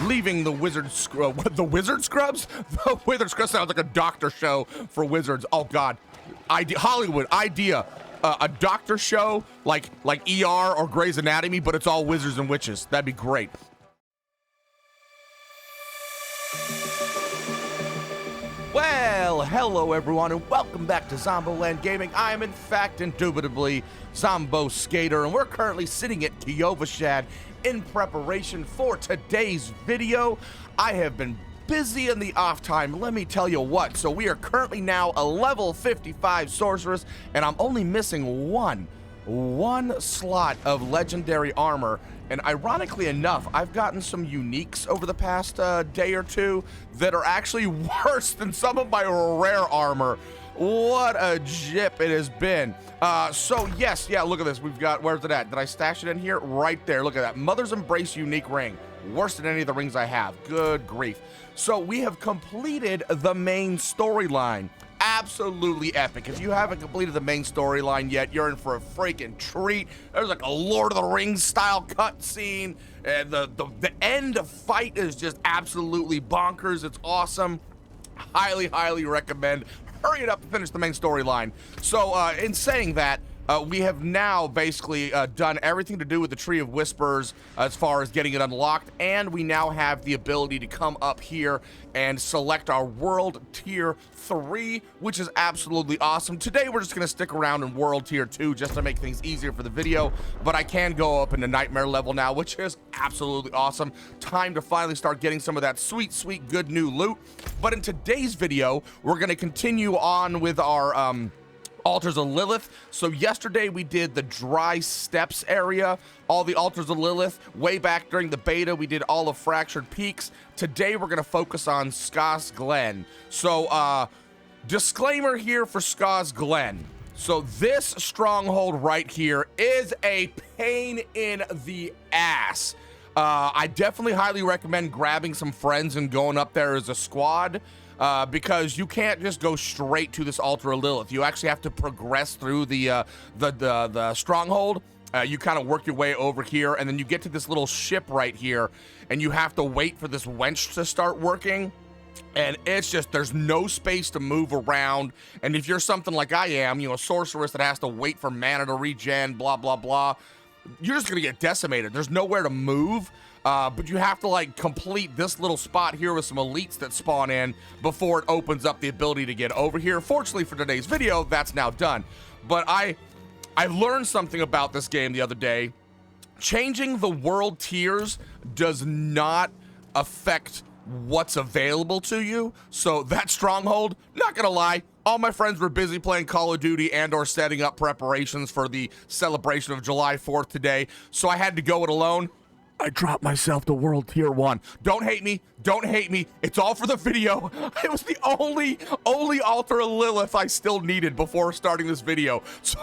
leaving the Wizard Scrubs. The Withered Scrubs sounds like a doctor show for wizards. Oh God, Hollywood idea. A doctor show like ER or Grey's Anatomy, but it's all wizards and witches. That'd be great. Well, hello everyone, and welcome back to ZomBo Gaming. I am in fact, indubitably, ZomBo Skater, and we're currently sitting at Kyovashad in preparation for today's video. I have been busy in the off time, let me tell you what. So we are currently now a level 55 sorceress, and I'm only missing one slot of legendary armor. And ironically enough, I've gotten some uniques over the past day or two that are actually worse than some of my rare armor. What a jip it has been. So yes, yeah, look at this. We've got, where's it at? Did I stash it in here? Right there, look at that. Mother's Embrace unique ring. Worse than any of the rings I have. Good grief. So we have completed the main storyline. Absolutely epic. If you haven't completed the main storyline yet, you're in for a freaking treat. There's like a Lord of the Rings style cutscene, and the end fight is just absolutely bonkers. It's awesome. Highly recommend. Hurry it up to finish the main storyline. So in saying that, we have now basically done everything to do with the Tree of Whispers as far as getting it unlocked, and we now have the ability to come up here and select our World Tier 3, which is absolutely awesome. Today we're just going to stick around in World Tier 2 just to make things easier for the video, but I can go up into Nightmare level now, which is absolutely awesome. Time to finally start getting some of that sweet good new loot. But in today's video, we're going to continue on with our Altars of Lilith. So yesterday we did the Dry Steppes area, all the Altars of Lilith. Way back during the beta, we did all of Fractured Peaks. Today we're gonna focus on Scosglen. So disclaimer here for Scosglen. So this stronghold right here is a pain in the ass. I definitely highly recommend grabbing some friends and going up there as a squad. Because you can't just go straight to this Altar of Lilith. You actually have to progress through the stronghold. You kind of work your way over here, and then you get to this little ship right here, and you have to wait for this wench to start working. And it's just, there's no space to move around. And if you're something like I am, you know, a sorceress that has to wait for mana to regen, blah, blah, blah, you're just gonna get decimated. There's nowhere to move. But you have to like complete this little spot here with some elites that spawn in before it opens up the ability to get over here. Fortunately for today's video, that's now done. But I learned something about this game the other day. Changing the world tiers does not affect what's available to you. So that stronghold, not gonna lie, all my friends were busy playing Call of Duty and or setting up preparations for the celebration of July 4th today. So I had to go it alone. I dropped myself to World Tier 1. Don't hate me. Don't hate me. It's all for the video. It was the only Altar of Lilith I still needed before starting this video. So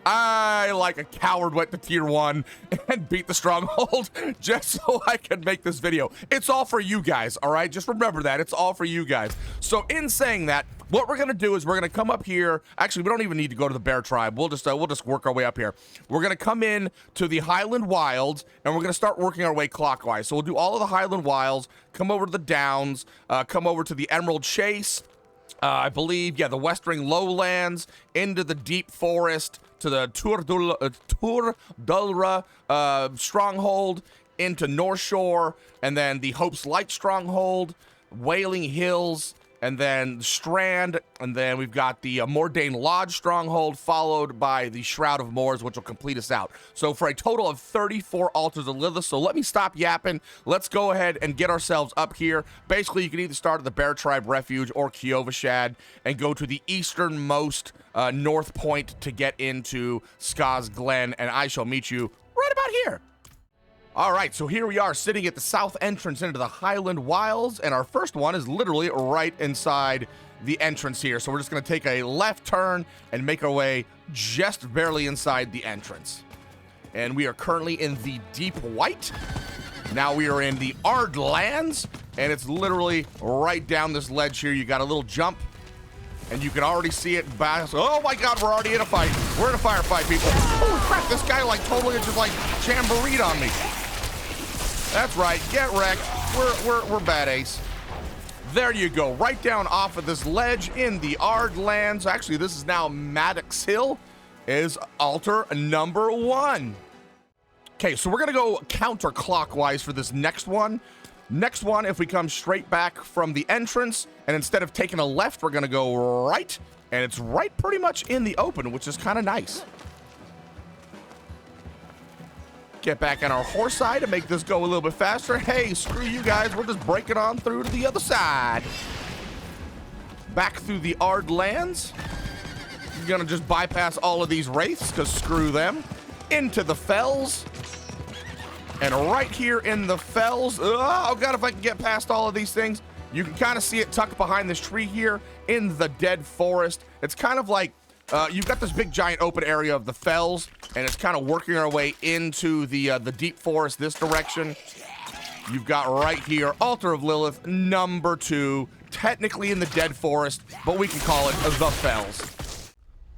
I like a coward, went to Tier 1 and beat the stronghold just so I could make this video. It's all for you guys, all right? Just remember that. It's all for you guys. So in saying that, what we're gonna do is we're gonna come up here. Actually, we don't even need to go to the Bear Tribe. We'll just work our way up here. We're gonna come in to the Highland Wilds, and we're gonna start working our way clockwise. So we'll do all of the Highland Wilds, come over to the Downs, come over to the Emerald Chase, I believe, yeah, the Westering Lowlands, into the Deep Forest, to the Tur Dulra Stronghold, into Northshore, and then the Hope's Light Stronghold, Wailing Hills, and then Strand, and then we've got the Mordain Lodge Stronghold, followed by the Shroud of Moors, which will complete us out. So for a total of 34 Altars of Lilith. So let me stop yapping. Let's go ahead and get ourselves up here. Basically, you can either start at the Bear Tribe Refuge or Kyovashad and go to the easternmost north point to get into Scosglen, and I shall meet you right about here. All right, so here we are sitting at the south entrance into the Highland Wilds, and our first one is literally right inside the entrance here. So we're just gonna take a left turn and make our way just barely inside the entrance. And we are currently in the Deep White. Now we are in the Ardlands, and it's literally right down this ledge here. You got a little jump, and you can already see it. Oh my God, we're already in a fight. We're in a firefight, people. Holy crap, this guy like totally just like jamboreed on me. That's right. Get wrecked. We're bad ace. There you go. Right down off of this ledge in the Ardlands. Actually, this is now Maddux Hill. Is altar number 1. Okay, so we're gonna go counterclockwise for this next one. Next one, if we come straight back from the entrance, and instead of taking a left, we're gonna go right, and it's right pretty much in the open, which is kind of nice. Get back on our horse side to make this go a little bit faster. Hey, screw you guys, we're just breaking on through to the other side. Back through the Ardlands. You're gonna just bypass all of these wraiths, because screw them. Into the fells. And right here in the fells, oh god, if I can get past all of these things. You can kind of see it tucked behind this tree here in the dead forest. It's kind of like, you've got this big giant open area of the fells, and it's kind of working our way into the deep forest this direction. You've got right here, Altar of Lilith, number 2, technically in the dead forest, but we can call it the fells.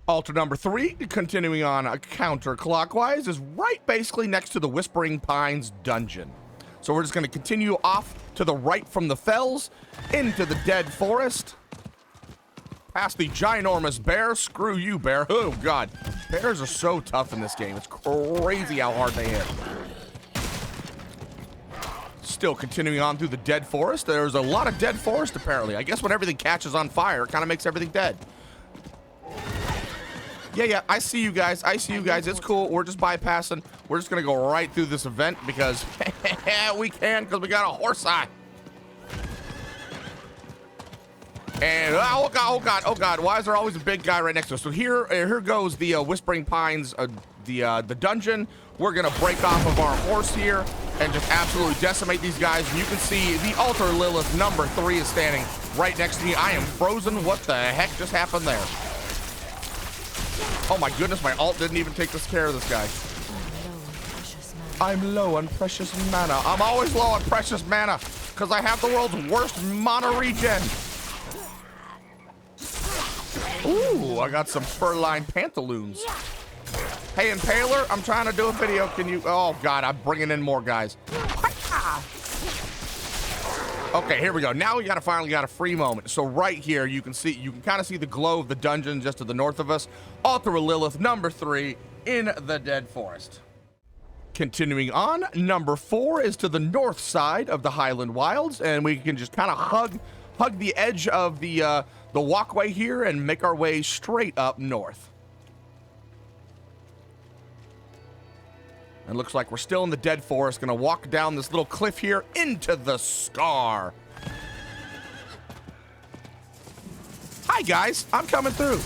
Altar number 3, continuing on counterclockwise, is right basically next to the Whispering Pines dungeon. So we're just going to continue off to the right from the fells, into the dead forest, past the ginormous bear. Screw you, bear. Oh, God. Bears are so tough in this game. It's crazy how hard they hit. Still continuing on through the dead forest. There's a lot of dead forest, apparently. I guess when everything catches on fire, it kind of makes everything dead. Yeah, I see you guys. I see you guys. It's cool. We're just bypassing. We're just going to go right through this event because we can, because we got a horse eye. And oh god, why is there always a big guy right next to us? So here goes the Whispering Pines, the dungeon. We're going to break off of our horse here and just absolutely decimate these guys. And you can see the Altar Lilith number 3 is standing right next to me. I am frozen. What the heck just happened there? Oh my goodness, my ult didn't even take this care of this guy. I'm low on precious mana. I'm always low on precious mana because I have the world's worst mana regen. Ooh, I got some fur-lined pantaloons. Hey, Impaler, I'm trying to do a video. Can you... Oh, God, I'm bringing in more guys. Okay, here we go. Now we finally got a free moment. So right here, you can kind of see the glow of the dungeon just to the north of us. Altar of Lilith, number 3, in the dead forest. Continuing on, number 4 is to the north side of the Highland Wilds, and we can just kind of hug the edge of the walkway here and make our way straight up north. It looks like we're still in the dead forest. Gonna walk down this little cliff here into the Scar. Hi guys, I'm coming through.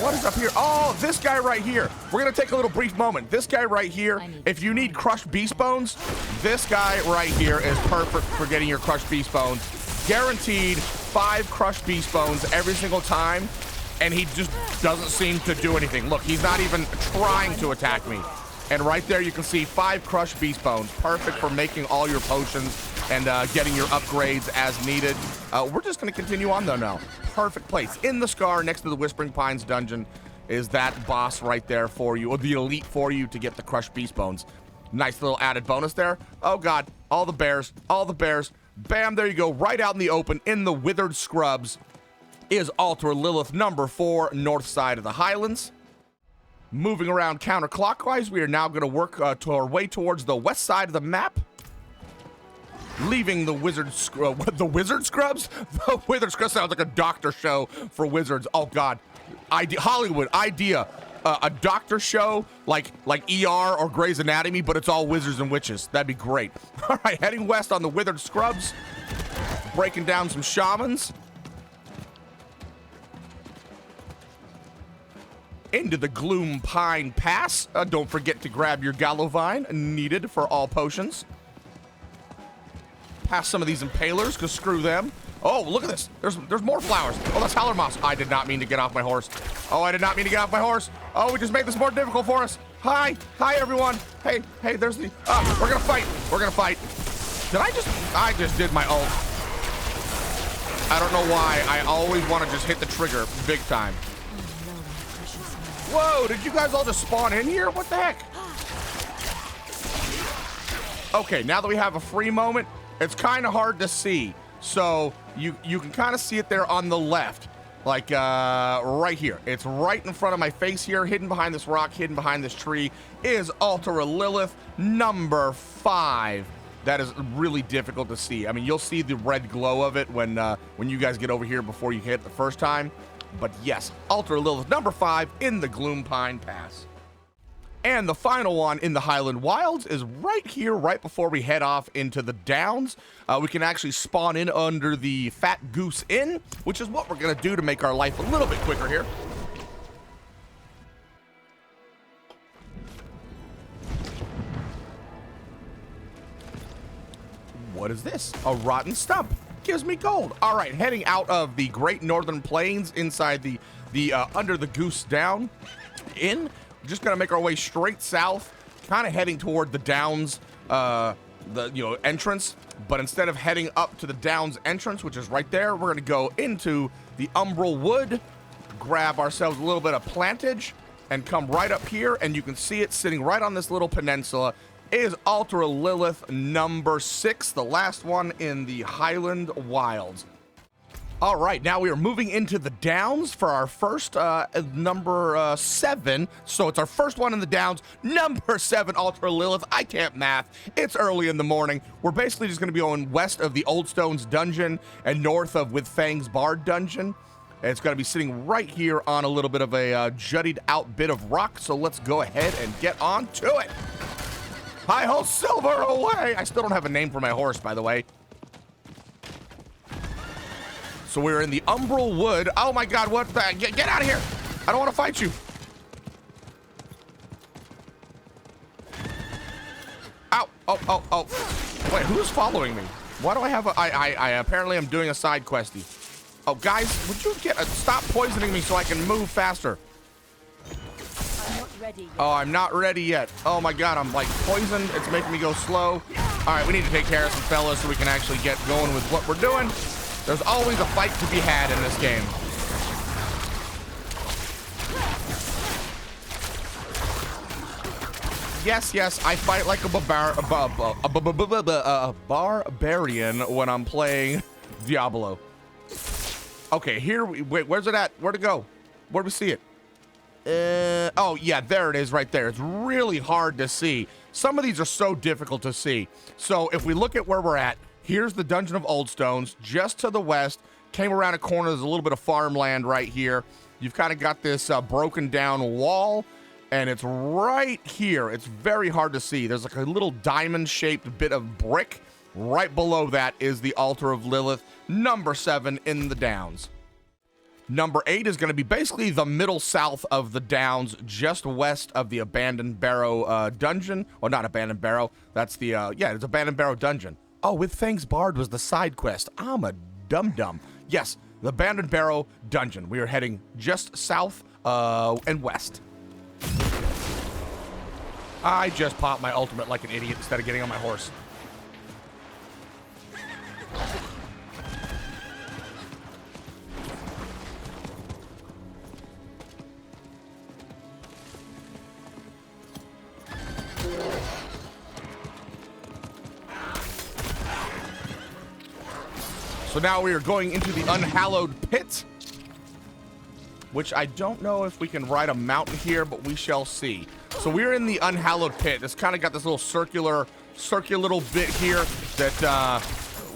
What is up here? Oh, this guy right here. We're gonna take a little brief moment. This guy right here, if you need crushed beast bones, this guy right here is perfect for getting your crushed beast bones. Guaranteed 5 crushed beast bones every single time, and he just doesn't seem to do anything. Look, he's not even trying to attack me. And right there, you can see 5 crushed beast bones. Perfect for making all your potions and getting your upgrades as needed. We're just going to continue on, though, now. Perfect place. In the Scar, next to the Whispering Pines dungeon, is that boss right there for you, or the elite for you to get the crushed beast bones. Nice little added bonus there. Oh, God. All the bears. All the bears. Bam, there you go. Right out in the open, in the Withered Scrubs, is Altar Lilith number 4, north side of the Highlands. Moving around counterclockwise, we are now going to work to our way towards the west side of the map, leaving the Wizard Scrubs. The Withered Scrubs sounds like a doctor show for wizards. Oh God, Hollywood idea, a doctor show like ER or Grey's Anatomy, but it's all wizards and witches. That'd be great. All right, heading west on the Withered Scrubs, breaking down some shamans. Into the Gloom Pine Pass. Don't forget to grab your Gallovine, needed for all potions. Past some of these impalers, because screw them. Oh, look at this. There's more flowers. Oh, that's Howler Moss. I did not mean to get off my horse. Oh, I did not mean to get off my horse. Oh, we just made this more difficult for us. Hi, everyone. Hey, there's the... we're gonna fight. We're gonna fight. I just did my ult. I don't know why. I always want to just hit the trigger big time. Whoa, did you guys all just spawn in here? What the heck? Okay, now that we have a free moment, it's kind of hard to see. So you can kind of see it there on the left, like right here. It's right in front of my face here, hidden behind this rock, hidden behind this tree, is Altar of Lilith, number 5. That is really difficult to see. I mean, you'll see the red glow of it when you guys get over here before you hit the first time. But yes, Altar of Lilith, number 5 in the Gloom Pine Pass. And the final one in the Highland Wilds is right here, right before we head off into the Downs. We can actually spawn in under the Fat Goose Inn, which is what we're going to do to make our life a little bit quicker here. What is this? A rotten stump. Gives me gold. All right, heading out of the Great Northern Plains inside the under the Goose Down Inn. Just gonna make our way straight south, kind of heading toward the Downs, entrance. But instead of heading up to the Downs entrance, which is right there, we're gonna go into the Umbral Wood, grab ourselves a little bit of plantage, and come right up here. And you can see it sitting right on this little peninsula. Is Altar of Lilith, number 6, the last one in the Highland Wilds. All right, now we are moving into the Downs for our first number 7. So it's our first one in the Downs, number 7, Altar of Lilith. I can't math. It's early in the morning. We're basically just going to be going west of the Old Stones dungeon and north of With Fang's Bard dungeon. It's going to be sitting right here on a little bit of a jutted out bit of rock. So let's go ahead and get on to it. Hi-ho, silver away! I still don't have a name for my horse, by the way. So we're in the Umbral Wood. Oh my God, what the? Get out of here! I don't want to fight you. Ow, oh. Wait, who's following me? Why do I have a, I apparently I'm doing a side questy. Oh, guys, would you stop poisoning me so I can move faster? Oh, I'm not ready yet. Oh my God, I'm like poisoned. It's making me go slow. All right, we need to take care of some fellas so we can actually get going with what we're doing. There's always a fight to be had in this game. Yes, I fight like a barbarian when I'm playing Diablo. Okay, wait, where's it at? Where'd it go? Where'd we see it? Oh yeah, there it is right there. It's really hard to see. Some of these are so difficult to see. So if we look at where we're at, here's the Dungeon of Old Stones, just to the west. Came around a corner, there's a little bit of farmland right here. You've kind of got this broken down wall, and it's right here. It's very hard to see. There's like a little diamond-shaped bit of brick. Right below that is the Altar of Lilith, number 7 in the Downs. Number 8 is going to be basically the middle south of the Downs, just west of the Abandoned Barrow dungeon. Well, not Abandoned Barrow. That's the, it's Abandoned Barrow dungeon. Oh, With Fang's Bard was the side quest. I'm a dum-dum. Yes, the Abandoned Barrow dungeon. We are heading just south and west. I just popped my ultimate like an idiot instead of getting on my horse. So now we are going into the Unhallowed Pit, which I don't know if we can ride a mountain here, but we shall see. So we're in the Unhallowed Pit. It's kind of got this little circular bit here that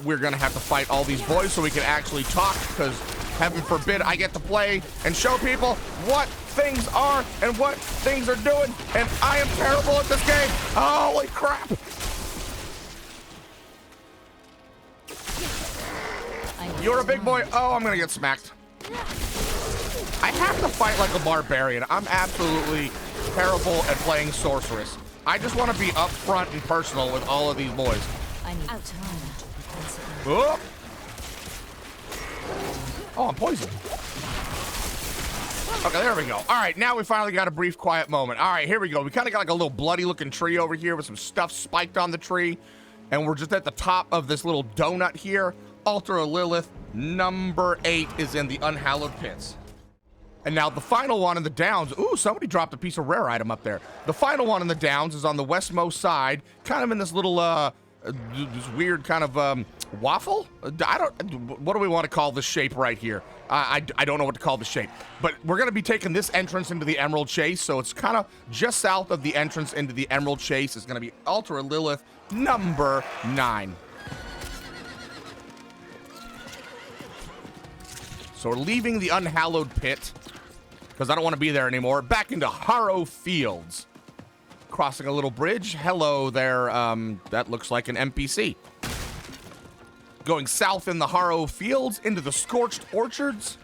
we're going to have to fight all these boys so we can actually talk, because heaven forbid I get to play and show people what things are and what things are doing, and I am terrible at this game. Holy crap. You're a big boy. Oh, I'm gonna get smacked. I have to fight like a barbarian. I'm absolutely terrible at playing sorceress. I just want to be upfront and personal with all of these boys. I need time. Oh, I'm poisoned. Okay, there we go. All right, now we finally got a brief quiet moment. All right, here we go. We kind of got like a little bloody looking tree over here with some stuff spiked on the tree. And we're just at the top of this little donut here. Altar of Lilith, number 8 is in the Unhallowed Pits. And now the final one in the downs. Ooh, somebody dropped a piece of rare item up there. The final one in the downs is on the westmost side, kind of in this little, this weird kind of waffle. What do we want to call this shape right here? I don't know what to call the shape, but we're going to be taking this entrance into the Emerald Chase, so it's kind of just south of the entrance into the Emerald Chase. It's going to be Altar of Lilith number 9. So we're leaving the Unhallowed pit because I don't want to be there anymore. Back into Harrow Fields. Crossing a little bridge. Hello there. That looks like an NPC. Going south in the Harrow Fields into the Scorched Orchards.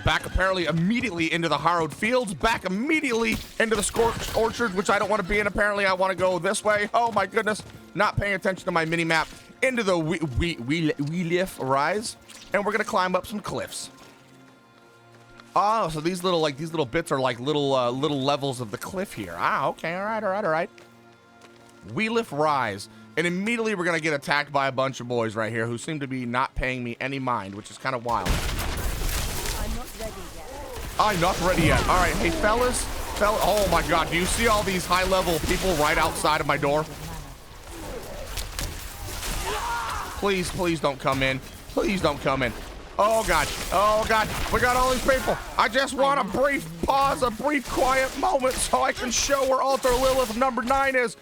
Back apparently immediately into the Harrowed Fields. Back immediately into the Scorched Orchard, which I don't want to be in. Apparently I want to go this way. Oh my goodness. Not paying attention to my mini-map. Into the Lilith Rise. And we're going to climb up some cliffs. Oh, so these little bits are like little levels of the cliff here. Ah, okay, all right. Lilith Rise. And immediately we're going to get attacked by a bunch of boys right here who seem to be not paying me any mind, which is kind of wild. I'm not ready yet. All right, hey, fellas. Oh, my God. Do you see all these high-level people right outside of my door? Please don't come in. Please don't come in. Oh, God. We got all these people. I just want a brief pause, a brief quiet moment so I can show where Altar Lilith number 9 is.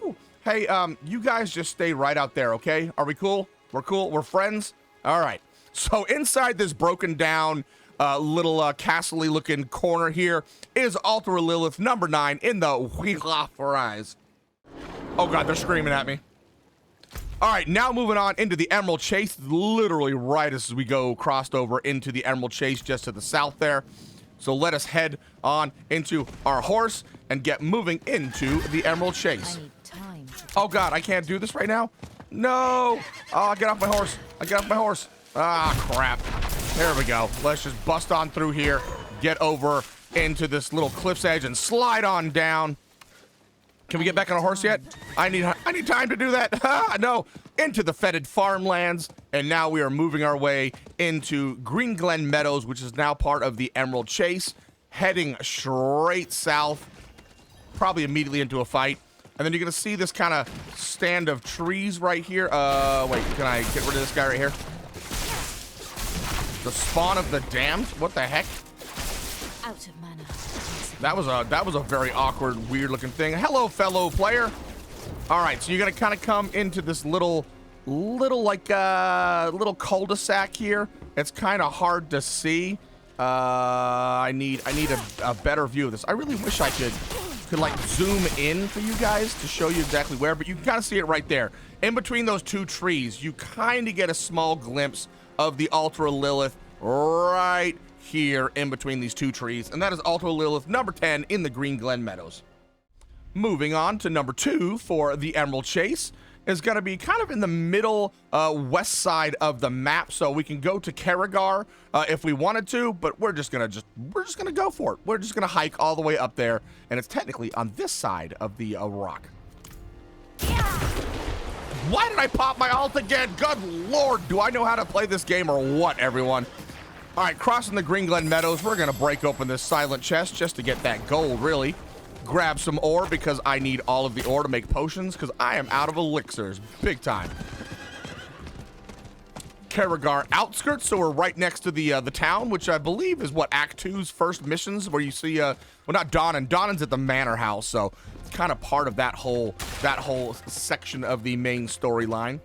Woo! Hey, you guys just stay right out there, okay? Are we cool? We're cool? We're friends? All right. So inside this broken down little castle-y looking corner here is Altar Lilith number 9 in the Wealat Rise. Oh, God, they're screaming at me. All right, now moving on into the Emerald Chase, literally right as we go crossed over into the Emerald Chase just to the south there. So let us head on into our horse and get moving into the Emerald Chase. Oh, God, I can't do this right now? No. Oh, get off my horse. Ah, crap. There we go. Let's just bust on through here, get over into this little cliff's edge and slide on down. Can we get back on a horse yet? I need time to do that. No, into the fetid farmlands, and now we are moving our way into Greenglen Meadows, which is now part of the Emerald Chase, heading straight south, probably immediately into a fight. And then you're gonna see this kind of stand of trees right here. Wait, can I get rid of this guy right here? The spawn of the damned? What the heck? Out of mana. That was a very awkward, weird-looking thing. Hello, fellow player. All right, so you're gonna kind of come into this little cul-de-sac here. It's kind of hard to see. I need a better view of this. I really wish I could like zoom in for you guys to show you exactly where, but you can kind of see it right there. In between those two trees, you kind of get a small glimpse of the Altar Lilith right here in between these two trees, and that is Altar Lilith number 10 in the Greenglen Meadows. Moving on to number 2 for the Emerald Chase is going to be kind of in the middle west side of the map, so we can go to Karagar if we wanted to, but we're just gonna go for it. We're just gonna hike all the way up there, and it's technically on this side of the rock. Why did I pop my ult again? Good lord, do I know how to play this game or what, everyone? All right, crossing the Greenglen Meadows, we're gonna break open this silent chest just to get that gold, really. Grab some ore because I need all of the ore to make potions because I am out of elixirs, big time. Karagar outskirts, so we're right next to the town, which I believe is what Act 2's first missions, where you see well, not Donnan. Donnan's at the manor house, so it's kind of part of that whole section of the main storyline.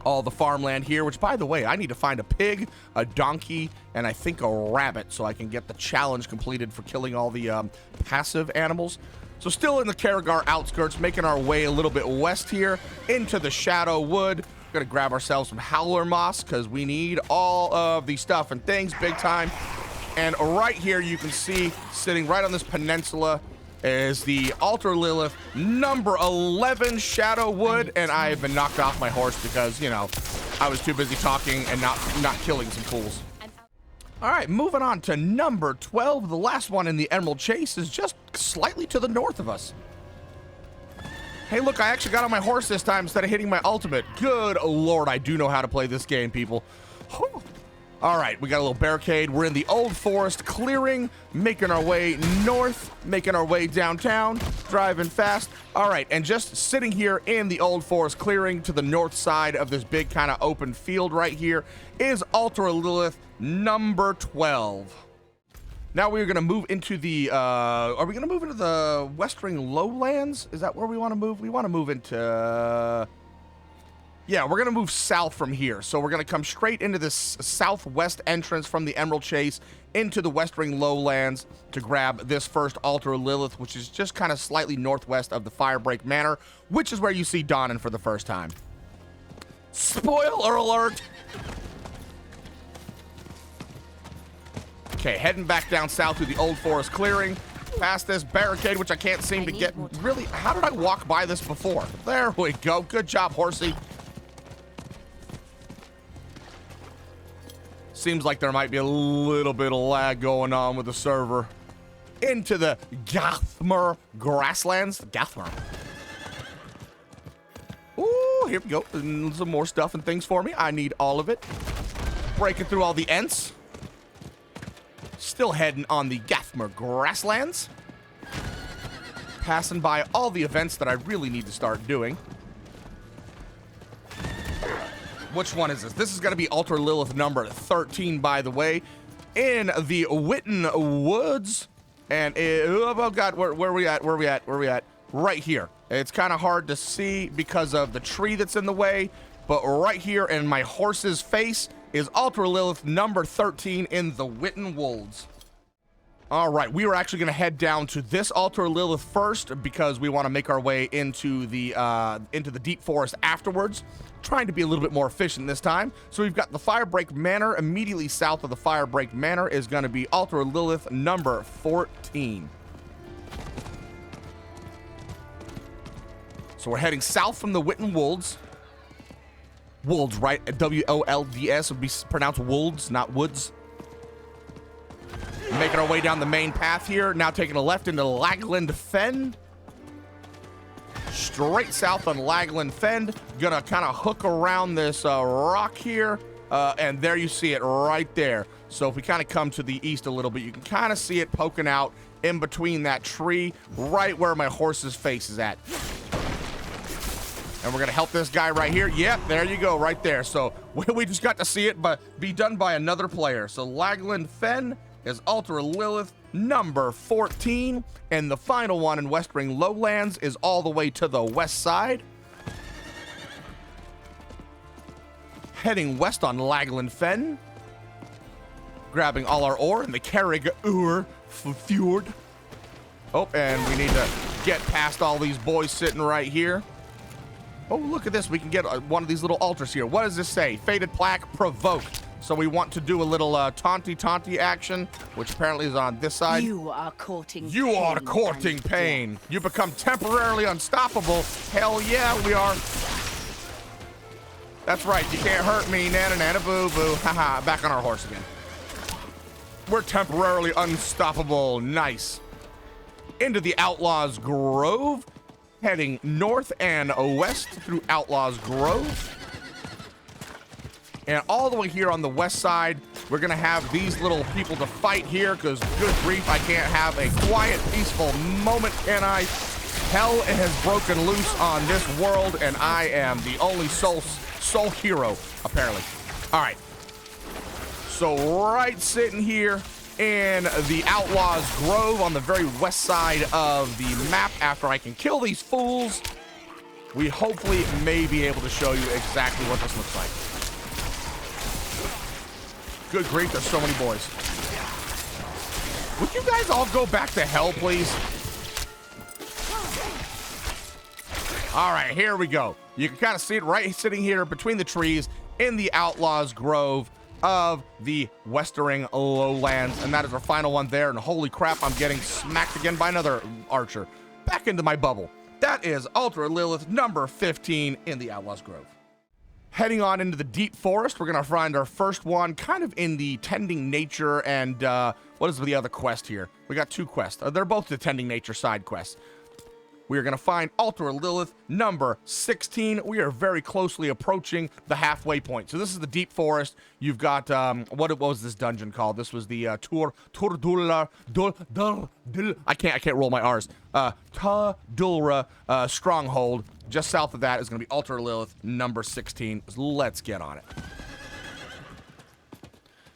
All the farmland here, which, by the way, I need to find a pig, a donkey, and I think a rabbit so I can get the challenge completed for killing all the passive animals. So still in the Karagar outskirts, making our way a little bit west here into the Shadow Wood. We're gonna grab ourselves some howler moss because we need all of the stuff and things big time. And right here you can see, sitting right on this peninsula, is the Altar Lilith number 11 Shadow Wood, and I have been knocked off my horse because, you know, I was too busy talking and not killing some fools. All right, moving on to number 12. The last one in the Emerald Chase is just slightly to the north of us. Hey, look, I actually got on my horse this time instead of hitting my ultimate. Good lord, I do know how to play this game, people. Whew. All right, we got a little barricade. We're in the Old Forest clearing, making our way north, making our way downtown, driving fast. All right, and just sitting here in the Old Forest clearing to the north side of this big kind of open field right here is Altar of Lilith number 12. Now we're going to move into the, are we going to move into the Westering Lowlands? Is that where we want to move? We want to move into... Yeah, we're going to move south from here. So we're going to come straight into this southwest entrance from the Emerald Chase into the Westering Lowlands to grab this first Altar of Lilith, which is just kind of slightly northwest of the Firebreak Manor, which is where you see Donnan for the first time. Spoiler alert! Okay, heading back down south through the Old Forest clearing, past this barricade, which I can't seem to get. Really, how did I walk by this before? There we go. Good job, horsey. Seems like there might be a little bit of lag going on with the server. Into the Gathmer grasslands. Gathmer. Ooh, here we go. Some more stuff and things for me. I need all of it. Breaking through all the Ents. Still heading on the Gathmer grasslands. Passing by all the events that I really need to start doing. Which one is this? This is going to be Altar Lilith number 13, by the way, in the Witan Woods. And, oh God, where are we at? Where are we at? Where are we at? Right here. It's kind of hard to see because of the tree that's in the way, but right here in my horse's face is Altar Lilith number 13 in the Witan Wolds. All right, we are actually going to head down to this Altar Lilith first because we want to make our way into the deep forest afterwards. Trying to be a little bit more efficient this time. So we've got the Firebreak Manor. Immediately south of the Firebreak Manor is going to be Altar Lilith number 14. So we're heading south from the Witan Wolds. Wolds, right? W-O-L-D-S would be pronounced Wolds, not Woods. Making our way down the main path here. Now taking a left into Laglend Fen. Straight south on Laglend Fen. Gonna kind of hook around this rock here. And there you see it right there. So if we kind of come to the east a little bit, you can kind of see it poking out in between that tree, right where my horse's face is at. And we're gonna help this guy right here. Yep, there you go, right there. So we just got to see it but be done by another player. So Laglend Fen is Altar Lilith number 14, and the final one in Westering Lowlands is all the way to the west side. Heading west on Laglend Fen, grabbing all our ore in the Carrig Ur Fjord. Oh, and we need to get past all these boys sitting right here. Oh, look at this. We can get one of these little altars here. What does this say? Faded plaque, provoke. So we want to do a little taunty action, which apparently is on this side. You are courting You pain. are courting pain. You become temporarily unstoppable. Hell yeah, we are. That's right. You can't hurt me. Nana boo boo. Haha. Back on our horse again. We're temporarily unstoppable. Nice. Into the Outlaws Grove. Heading north and west through Outlaws Grove. And all the way here on the west side, we're going to have these little people to fight here because, good grief, I can't have a quiet, peaceful moment, can I? Hell has broken loose on this world, and I am the only soul hero, apparently. All right. So right sitting here in the Outlaws Grove on the very west side of the map, after I can kill these fools, we hopefully may be able to show you exactly what this looks like. Good grief, there's so many boys. Would you guys all go back to hell, please? All right, here we go. You can kind of see it right sitting here between the trees in the Outlaws Grove of the Westering Lowlands. And that is our final one there. And holy crap, I'm getting smacked again by another archer. Back into my bubble. That is Altar Lilith number 15 in the Outlaws Grove. Heading on into the deep forest, we're going to find our first one kind of in the tending nature and what is the other quest here? We got two quests. They're both the tending nature side quests. we are going to find Altar of Lilith number 16. We are very closely approaching the halfway point. So this is the deep forest. You've got, what was this dungeon called? This was the Tur Dulra, I can't roll my R's. Tur Dulra Stronghold. Just south of that is going to be Altar of Lilith number 16. Let's get on it.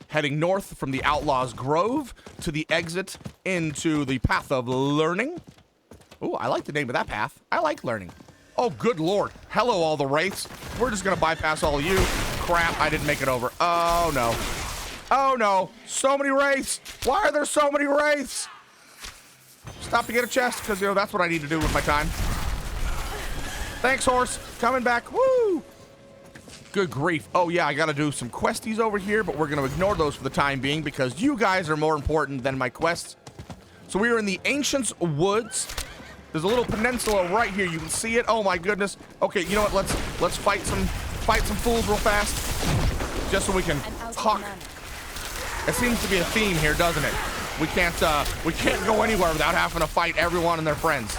Heading north from the Outlaws Grove to the exit into the Path of Learning. Oh, I like the name of that path. I like learning. Oh, good lord. Hello, all the wraiths. We're just going to bypass all of you. Crap, I didn't make it over. Oh, no. Oh, no. So many wraiths. Why are there so many wraiths? Stop to get a chest, because, you know, that's what I need to do with my time. Thanks, horse. Coming back. Woo! Good grief. Oh, yeah, I got to do some questies over here, but we're going to ignore those for the time being because you guys are more important than my quests. So we are in the Ancients Woods. There's a little peninsula right here. You can see it. Oh, my goodness. Okay, you know what? Let's fight some fools real fast just so we can talk. It seems to be a theme here, doesn't it? We can't go anywhere without having to fight everyone and their friends.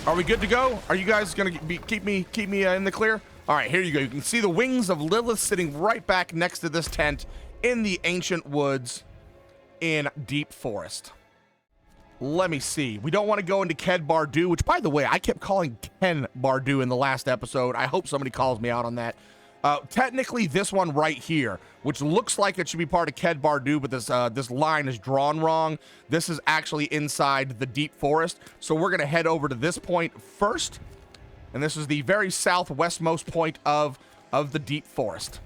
Are we good to go? Are you guys going to keep me in the clear? All right, here you go. You can see the wings of Lilith sitting right back next to this tent in the Ancient Woods in Deep Forest. Let me see. We don't want to go into Ked Bardu, which, by the way, I kept calling Ken Bardu in the last episode. I hope somebody calls me out on that. Technically, this one right here, which looks like it should be part of Ked Bardu, but this line is drawn wrong. This is actually inside the Deep Forest. So we're going to head over to this point first. And this is the very southwestmost point of the Deep Forest.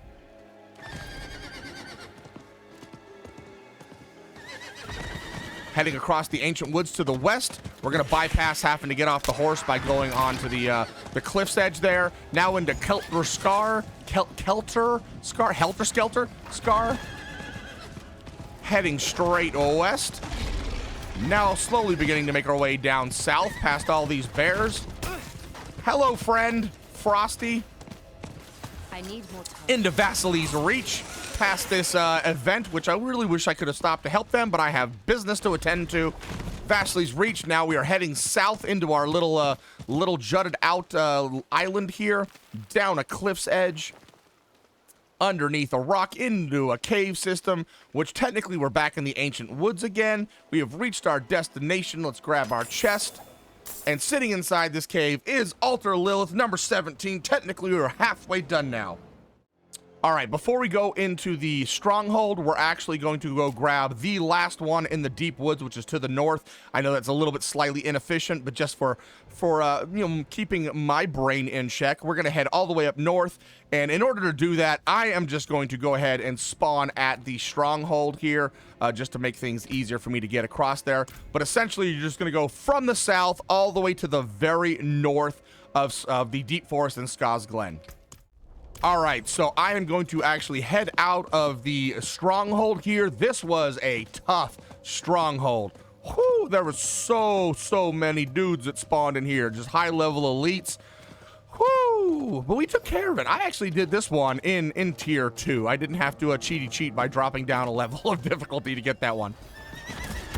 Heading across the Ancient Woods to the west, we're going to bypass having to get off the horse by going on to the cliff's edge there. Now into Helter Skelter. Heading straight west. Now slowly beginning to make our way down south past all these bears. Hello, friend, Frosty. I need more time. Into Vasily's Reach, past this event, which I really wish I could have stopped to help them, but I have business to attend to. Vasily's Reach. Now we are heading south into our little jutted out island here, down a cliff's edge, underneath a rock into a cave system, which technically we're back in the Ancient Woods again. We have reached our destination. Let's grab our chest. And sitting inside this cave is Altar Lilith number 17. Technically, we're halfway done now. All right, before we go into the stronghold, we're actually going to go grab the last one in the Deep Woods, which is to the north. I know that's a little bit slightly inefficient, but just for keeping my brain in check, we're going to head all the way up north. And in order to do that, I am just going to go ahead and spawn at the stronghold here, just to make things easier for me to get across there. But essentially, you're just going to go from the south all the way to the very north of the Deep Forest in Scosglen. All right, so I am going to actually head out of the stronghold here. This was a tough stronghold. Whew, there were so many dudes that spawned in here, just high-level elites. Whew, but we took care of it. I actually did this one in tier 2. I didn't have to cheat by dropping down a level of difficulty to get that one.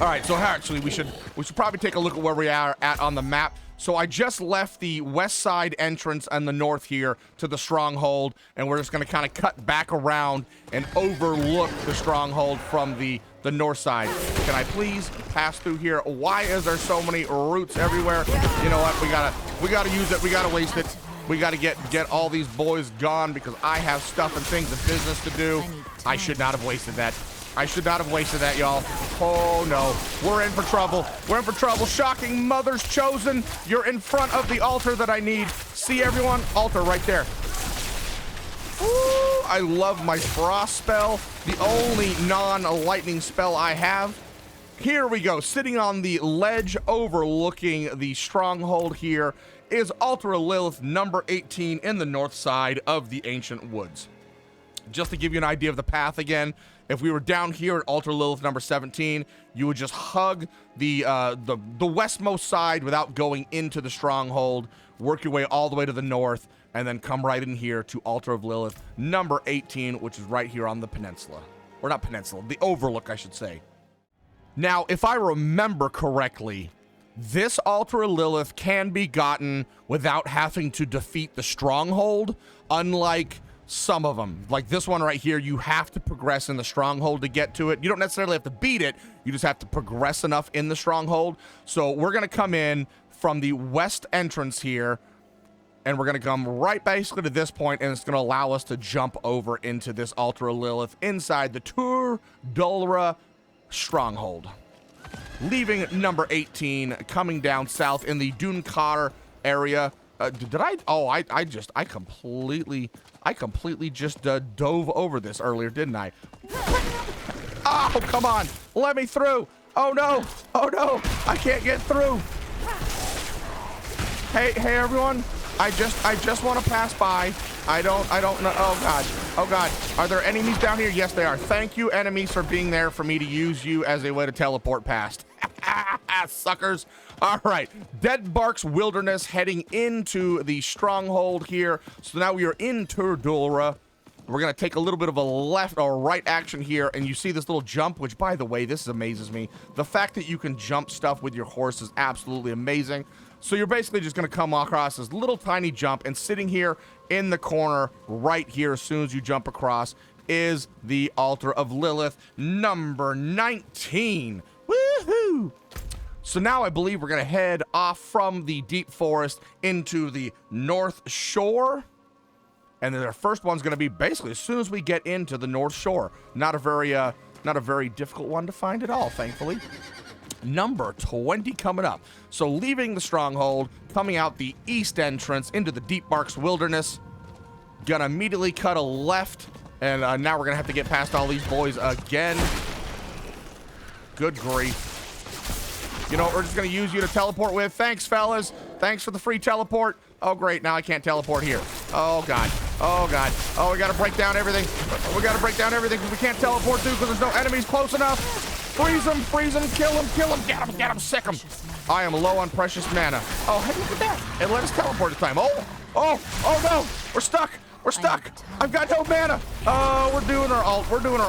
All right, so actually we should probably take a look at where we are at on the map. So I just left the west side entrance and the north here to the stronghold, and we're just going to kind of cut back around and overlook the stronghold from the north side. Can I please pass through here? Why is there so many roots everywhere? You know what? We gotta use it. We gotta waste it. We gotta get all these boys gone because I have stuff and things and business to do. I should not have wasted that. I should not have wasted that, y'all. Oh, no. We're in for trouble. We're in for trouble. Shocking Mother's Chosen. You're in front of the altar that I need. See, everyone? Altar right there. Ooh, I love my frost spell. The only non-lightning spell I have. Here we go. Sitting on the ledge overlooking the stronghold here is Altar of Lilith number 18 in the north side of the Ancient Woods. Just to give you an idea of the path again, if we were down here at Altar Lilith number 17, you would just hug the westmost side without going into the stronghold, work your way all the way to the north, and then come right in here to Altar of Lilith number 18, which is right here on the peninsula. Or not peninsula, the overlook, I should say. Now, if I remember correctly, this Altar of Lilith can be gotten without having to defeat the Stronghold, unlike some of them. Like this one right here, you have to progress in the Stronghold to get to it. You don't necessarily have to beat it, you just have to progress enough in the Stronghold. So we're gonna come in from the west entrance here, and we're gonna come right basically to this point, and it's gonna allow us to jump over into this Altar of Lilith inside the Tur Dulra Stronghold. Leaving number 18, coming down south in the Dunkar area. I completely just dove over this earlier, didn't I? Oh, come on, let me through. Oh no, I can't get through. Hey everyone, I just want to pass by. I don't know. Oh god, are there enemies down here? Yes, they are. Thank you, enemies, for being there for me to use you as a way to teleport past. Suckers. All right, Dead Bark's Wilderness, heading into the Stronghold here. So now we are in Tur Dulra. We're gonna take a little bit of a left or right action here, and you see this little jump, which, by the way, this amazes me. The fact that you can jump stuff with your horse is absolutely amazing. So you're basically just gonna come across this little tiny jump, and sitting here in the corner right here as soon as you jump across is the Altar of Lilith, number 19. Woohoo! So now I believe we're gonna head off from the deep forest into the Northshore. And then our first one's gonna be basically as soon as we get into the Northshore. Not a very difficult one to find at all, thankfully. Number 20 coming up. So leaving the Stronghold, coming out the east entrance into the Deep Bark's Wilderness. Gonna immediately cut a left, and now we're gonna have to get past all these boys again. Good grief. You know what we're just gonna use you to teleport with? Thanks, fellas. Thanks for the free teleport. Oh, great. Now I can't teleport here. Oh, God. Oh, God. Oh, we gotta break down everything. We gotta break down everything because we can't teleport through because there's no enemies close enough. Freeze him, kill him, get him, sick him. I am low on precious mana. Oh, hey, look at that. It let us teleport this time. Oh no. We're stuck. I've got no mana. Oh, we're doing our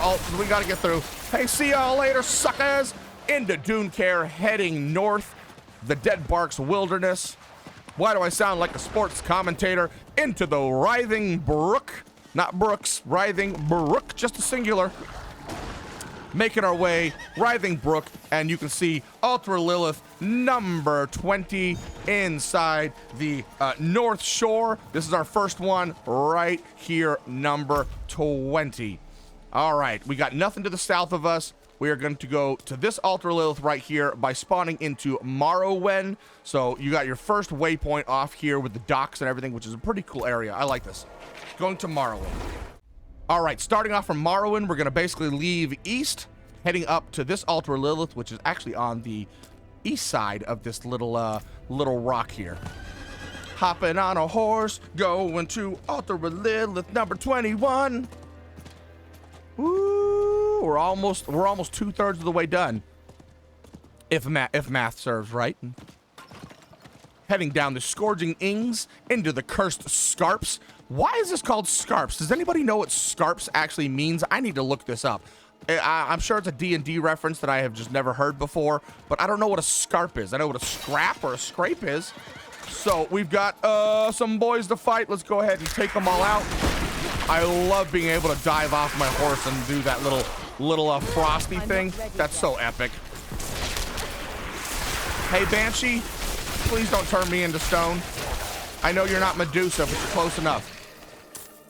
ult. We gotta get through. Hey, see y'all later, suckers. Into Dunkar, heading north. The Dead Bark's Wilderness. Why do I sound like a sports commentator? Into the Writhing Brook. Not Brooks, Writhing Brook, just a singular. Making our way, Writhing Brook, and you can see Altar of Lilith, number 20, inside the Northshore. This is our first one right here, number 20. All right, we got nothing to the south of us. We are going to go to this Altar of Lilith right here by spawning into Morrowind. So you got your first waypoint off here with the docks and everything, which is a pretty cool area. I like this. Going to Morrowind. All right, starting off from Morrowind, we're going to basically leave east, heading up to this Altar of Lilith, which is actually on the east side of this little rock here. Hopping on a horse, going to Altar of Lilith, number 21. Woo! We're almost 2/3 of the way done, if math serves right. Heading down the Scourging Ings into the Cursed Scarps. Why is this called Scarps? Does anybody know what Scarps actually means? I need to look this up. I'm sure it's a D&D reference that I have just never heard before, but I don't know what a scarp is. I know what a scrap or a scrape is. So we've got some boys to fight. Let's go ahead and take them all out. I love being able to dive off my horse and do that little frosty thing. That's so epic. Hey, Banshee, please don't turn me into stone. I know you're not Medusa, but you're close enough.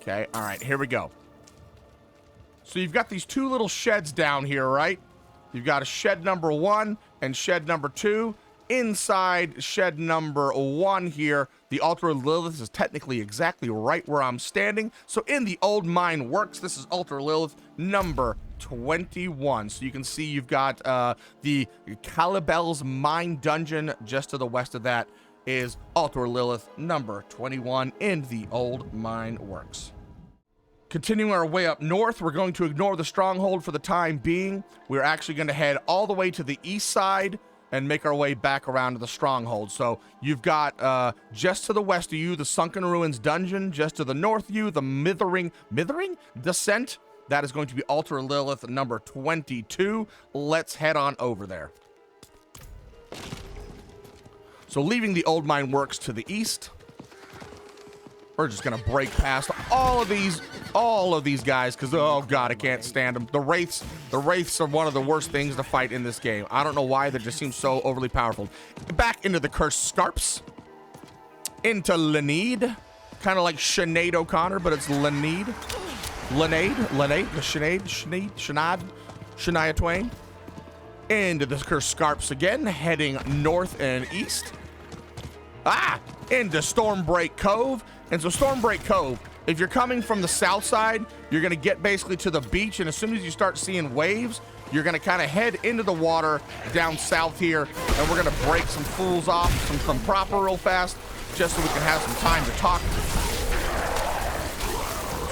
Okay, all right, here we go. So you've got these two little sheds down here, right? You've got a shed number 1 and shed number 2. Inside shed number 1 here, the Altar of Lilith is technically exactly right where I'm standing. So in the old mine works, this is Altar of Lilith number 21. So you can see you've got the Calibel's mine dungeon. Just to the west of that is Altar of Lilith number 21 in the old mine works. Continuing our way up north, we're going to ignore the Stronghold for the time being. We're actually going to head all the way to the east side and make our way back around to the Stronghold. So you've got just to the west of you, the Sunken Ruins dungeon. Just to the north of you, the Mithering Descent. That is going to be Altar of Lilith number 22. Let's head on over there. So leaving the old mine works to the east. We're just gonna break past all of these guys, because oh god, I can't stand them. The wraiths are one of the worst things to fight in this game. I don't know why, they just seem so overly powerful. Back into the cursed Scarps, into Lanede, kind of like Sinead O'Connor, but it's Lanede, Shania Twain. Into the cursed Scarps again, heading north and east. Into Stormbreak Cove. And so Stormbreak Cove, if you're coming from the south side, you're going to get basically to the beach, and as soon as you start seeing waves, you're going to kind of head into the water down south here, and we're going to break some fools off, some proper real fast, just so we can have some time to talk.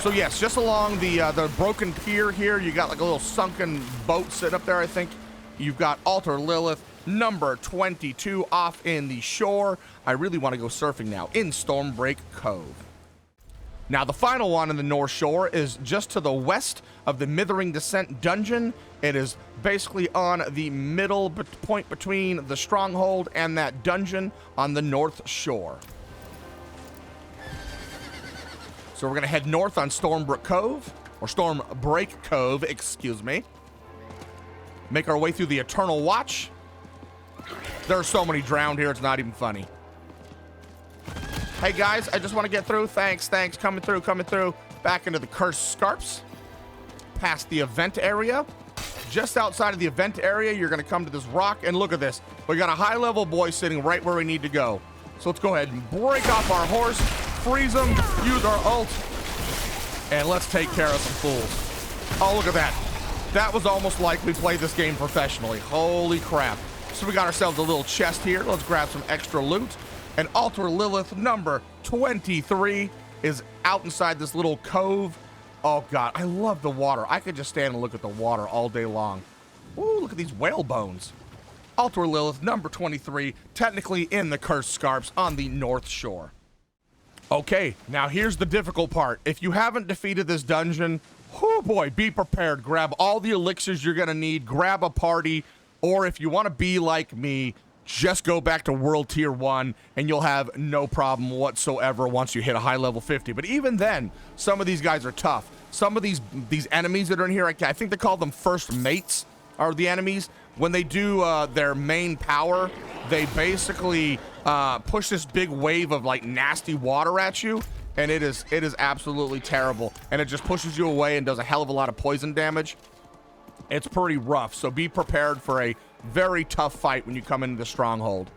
So yes, just along the broken pier here, you got like a little sunken boat sitting up there, I think. You've got Altar Lilith, number 22, off in the shore. I really want to go surfing now in Stormbreak Cove. Now, the final one in the North Shore is just to the west of the Mithering Descent dungeon. It is basically on the middle point between the Stronghold and that dungeon on the North Shore. So we're going to head north on Stormbreak Cove, or Stormbreak Cove, excuse me. Make our way through the Eternal Watch. There are so many drowned here, it's not even funny. Hey guys, I just want to get through. Thanks. Coming through. Back into the cursed Scarps. Past the event area. Just outside of the event area, you're going to come to this rock, and look at this. We got a high-level boy sitting right where we need to go. So let's go ahead and break off our horse, freeze him, use our ult, and let's take care of some fools. Oh, look at that. That was almost like we played this game professionally. Holy crap. So we got ourselves a little chest here. Let's grab some extra loot. And Altar Lilith, number 23, is out inside this little cove. Oh, God, I love the water. I could just stand and look at the water all day long. Ooh, look at these whale bones. Altar Lilith, number 23, technically in the Cursed Scarps on the North Shore. Okay, now here's the difficult part. If you haven't defeated this dungeon, oh boy, be prepared. Grab all the elixirs you're going to need. Grab a party. Or if you want to be like me, just go back to World Tier 1 and you'll have no problem whatsoever once you hit a high level 50. But even then, some of these guys are tough. Some of these enemies that are in here, I think they call them first mates, are the enemies. When they do their main power, they basically push this big wave of like nasty water at you. And it is absolutely terrible. And it just pushes you away and does a hell of a lot of poison damage. It's pretty rough, so be prepared for a very tough fight when you come into the Stronghold.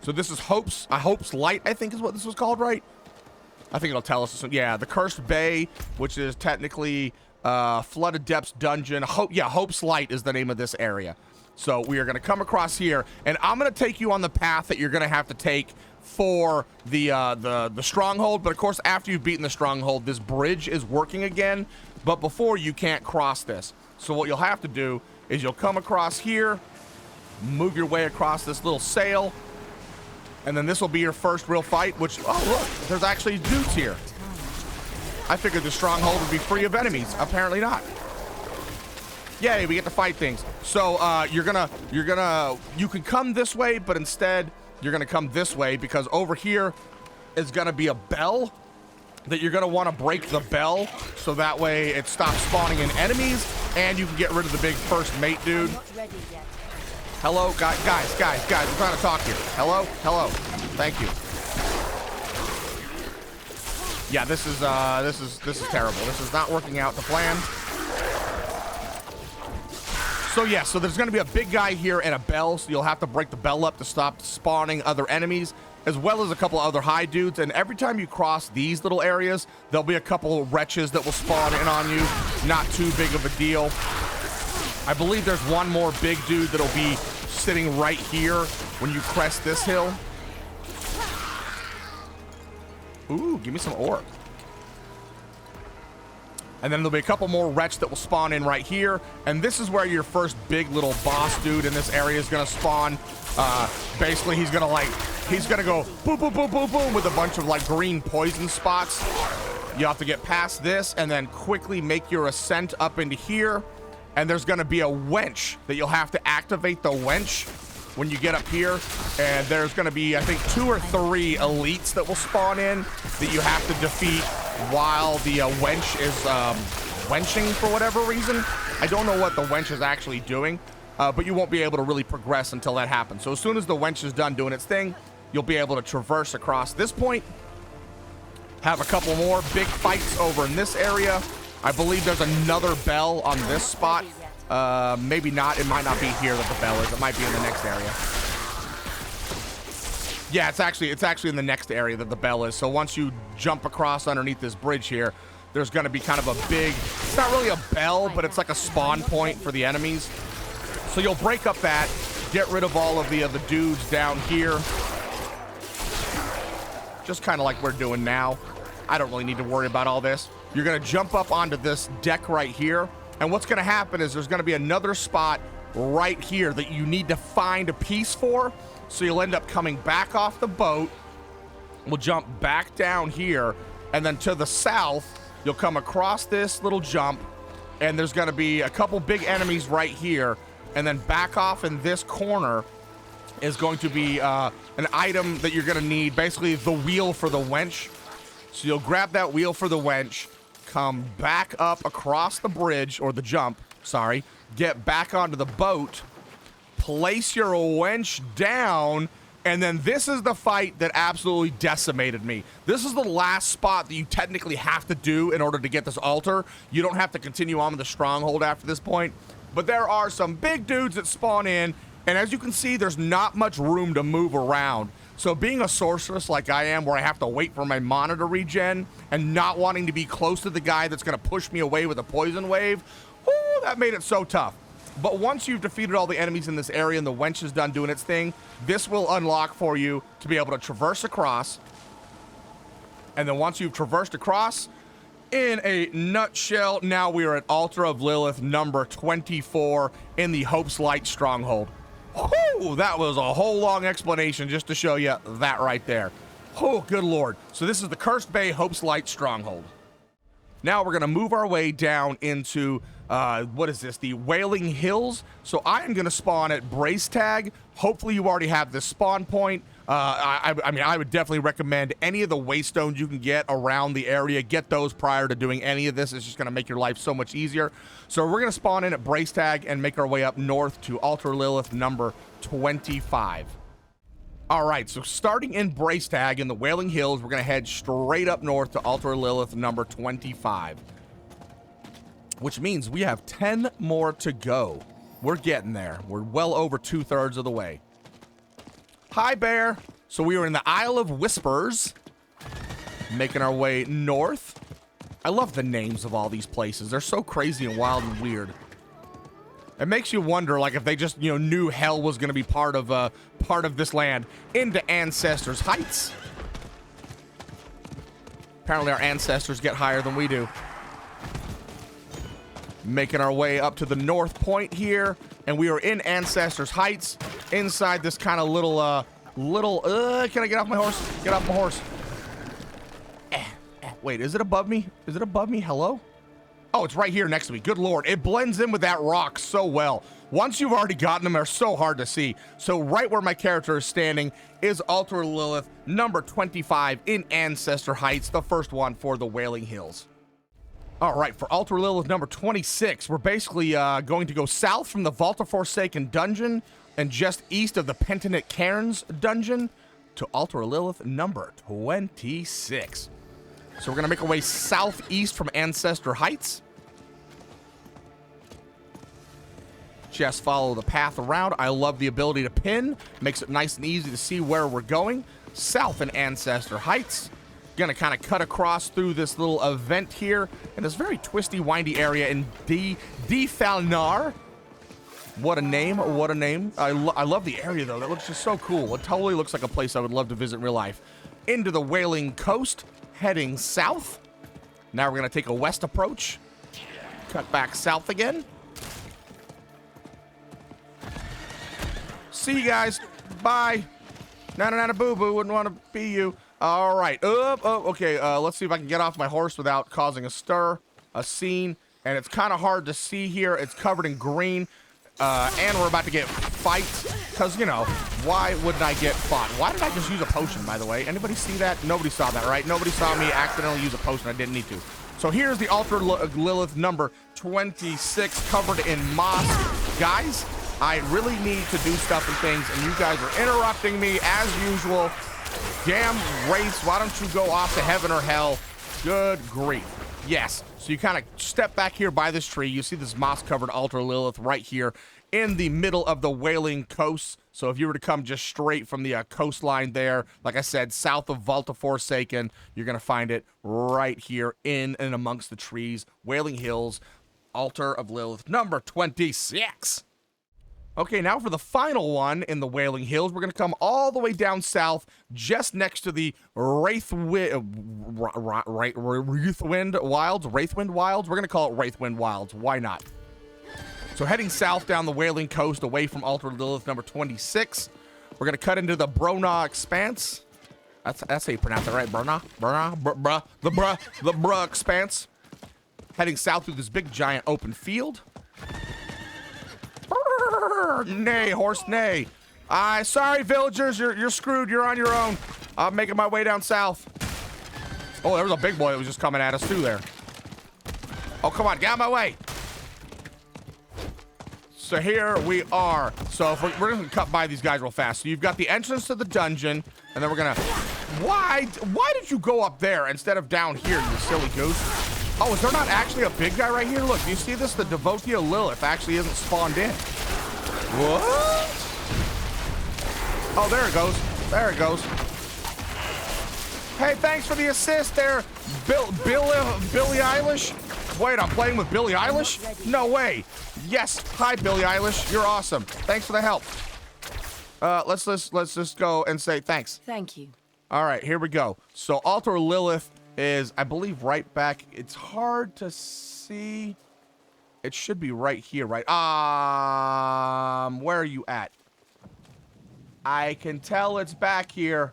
So this is Hope's Light, I think is what this was called, right? I think it'll tell us. Yeah, the Cursed Bay, which is technically Flooded Depths Dungeon. Hope's Light is the name of this area. So we are going to come across here, and I'm going to take you on the path that you're going to have to take for the Stronghold. But of course, after you've beaten the Stronghold, this bridge is working again. But before, you can't cross this. So what you'll have to do is you'll come across here, move your way across this little sail, and then this will be your first real fight, which, oh look, there's actually dudes here. I figured the Stronghold would be free of enemies. Apparently not. Yay, we get to fight things. So you can come this way, but instead you're gonna come this way, because over here is gonna be a bell that you're gonna want to break the bell, so that way it stops spawning in enemies, and you can get rid of the big first mate dude. Hello, guys, I'm trying to talk here. Hello. Thank you. Yeah, this is terrible. This is not working out to plan. So yeah, so there's gonna be a big guy here and a bell, so you'll have to break the bell up to stop spawning other enemies, as well as a couple other high dudes. And every time you cross these little areas, there'll be a couple of wretches that will spawn in on you. Not too big of a deal. I believe there's one more big dude that'll be sitting right here when you crest this hill. Ooh, give me some ore. And then there'll be a couple more wretch that will spawn in right here. And this is where your first big little boss dude in this area is gonna spawn. Basically, he's gonna go boom, boom, boom, boom, boom with a bunch of like green poison spots. You have to get past this and then quickly make your ascent up into here. And there's gonna be a wench that you'll have to activate the wench when you get up here, and there's going to be, I think, 2 or 3 elites that will spawn in that you have to defeat while the wench is wenching for whatever reason. I don't know what the wench is actually doing, but you won't be able to really progress until that happens. So as soon as the wench is done doing its thing, you'll be able to traverse across this point, have a couple more big fights over in this area. I believe there's another bell on this spot. Maybe not. It might not be here that the bell is. It might be in the next area. Yeah, it's actually in the next area that the bell is. So once you jump across underneath this bridge here, there's going to be kind of a big, it's not really a bell, but it's like a spawn point for the enemies. So you'll break up that, get rid of all of the dudes down here. Just kind of like we're doing now. I don't really need to worry about all this. You're going to jump up onto this deck right here. And what's going to happen is there's going to be another spot right here that you need to find a piece for. So you'll end up coming back off the boat. We'll jump back down here. And then to the south, you'll come across this little jump. And there's going to be a couple big enemies right here. And then back off in this corner is going to be an item that you're going to need. Basically, the wheel for the wench. So you'll grab that wheel for the wench. Come back up across the bridge, or the jump, sorry, get back onto the boat, place your wench down, and then this is the fight that absolutely decimated me. This is the last spot that you technically have to do in order to get this altar. You don't have to continue on with the stronghold after this point, but there are some big dudes that spawn in, and as you can see, there's not much room to move around. So being a sorceress like I am, where I have to wait for my mana to regen and not wanting to be close to the guy that's going to push me away with a poison wave, whoo, that made it so tough. But once you've defeated all the enemies in this area and the wench is done doing its thing, this will unlock for you to be able to traverse across. And then once you've traversed across, in a nutshell, now we are at Altar of Lilith number 24 in the Hope's Light Stronghold. Whew, that was a whole long explanation just to show you that right there. Oh, good Lord. So this is the Cursed Bay Hope's Light Stronghold. Now we're going to move our way down into, what is this? The Wailing Hills. So I am going to spawn at Wraithstead. Hopefully you already have this spawn point. I mean, I would definitely recommend any of the waystones you can get around the area. Get those prior to doing any of this. It's just going to make your life so much easier. So we're going to spawn in at Wraithstead and make our way up north to Altar Lilith number 25. All right, so starting in Wraithstead in the Wailing Hills, we're going to head straight up north to Altar Lilith number 25. Which means we have 10 more to go. We're getting there. We're well over 2/3 of the way. Hi, Bear. So we are in the Isle of Whispers, making our way north. I love the names of all these places. They're so crazy and wild and weird. It makes you wonder, like, if they just, you know, knew hell was going to be part of this land. Into Ancestors Heights. Apparently our ancestors get higher than we do. Making our way up to the north point here, and we are in Ancestors Heights, inside this kind of little, can I get off my horse? Get off my horse. Wait, is it above me? Is it above me? Hello? Oh, it's right here next to me. Good Lord. It blends in with that rock so well. Once you've already gotten them, they're so hard to see. So right where my character is standing is Altar Lilith number 25 in Ancestor Heights, the first one for the Wailing Hills. All right, for Altar Lilith number 26, we're basically going to go south from the Vault of Forsaken dungeon and just east of the Penitent Cairns dungeon to Altar Lilith number 26. So we're going to make our way southeast from Ancestor Heights. Just follow the path around. I love the ability to pin. Makes it nice and easy to see where we're going. South in Ancestor Heights. Gonna kind of cut across through this little event here in this very twisty, windy area in Falnar. What a name, what a name. I love the area, though. That looks just so cool. It totally looks like a place I would love to visit in real life. Into the Wailing Coast, heading south. Now we're gonna take a west approach. Cut back south again. See you guys. Bye. Nana boo boo. Wouldn't want to be you. All right. Okay. Let's see if I can get off my horse without causing a stir, a scene. And it's kind of hard to see here. It's covered in green. And we're about to get fight Because, you know, why wouldn't I get fought? Why did I just use a potion, by the way? Anybody see that? Nobody saw that, right? Nobody saw me accidentally use a potion. I didn't need to. So here's the Altar Lilith number 26 covered in moss. Guys, I really need to do stuff and things, and you guys are interrupting me as usual. Damn Wraiths, why don't you go off to heaven or hell? Good grief. Yes, so you kind of step back here by this tree. You see this moss-covered Altar Lilith right here in the middle of the Wailing coast. So if you were to come just straight from the coastline there, like I said, south of Vaulta Forsaken, you're going to find it right here in and amongst the trees. Wailing Hills, Altar of Lilith, number 26. Okay, now for the final one in the Wailing Hills, we're going to come all the way down south, just next to the Wraithwind Wilds. We're going to call it Wraithwind Wilds. Why not? So heading south down the Wailing coast, away from Altar Lilith number 26, we're going to cut into the Brona Expanse. That's how you pronounce it, right? The Bruh Expanse. Heading south through this big, giant open field. Nay, horse, nay. Sorry, villagers, you're screwed. You're on your own. I'm making my way down south. Oh, there was a big boy that was just coming at us, too, there. Oh, come on, get out of my way. So here we are. So if we're going to cut by these guys real fast. So you've got the entrance to the dungeon, and then we're going to... Why did you go up there instead of down here, you silly goose? Oh, is there not actually a big guy right here? Look, do you see this? The Devotio Lilith actually isn't spawned in. What? Oh, there it goes. There it goes. Hey, thanks for the assist there, Billie Eilish. Wait, I'm playing with Billie Eilish? No way. Yes. Hi, Billie Eilish. You're awesome. Thanks for the help. Let's just go and say thanks. Thank you. All right, here we go. So Altar Lilith is, I believe, right back. It's hard to see. It should be right here, right? Where are you at? I can tell it's back here.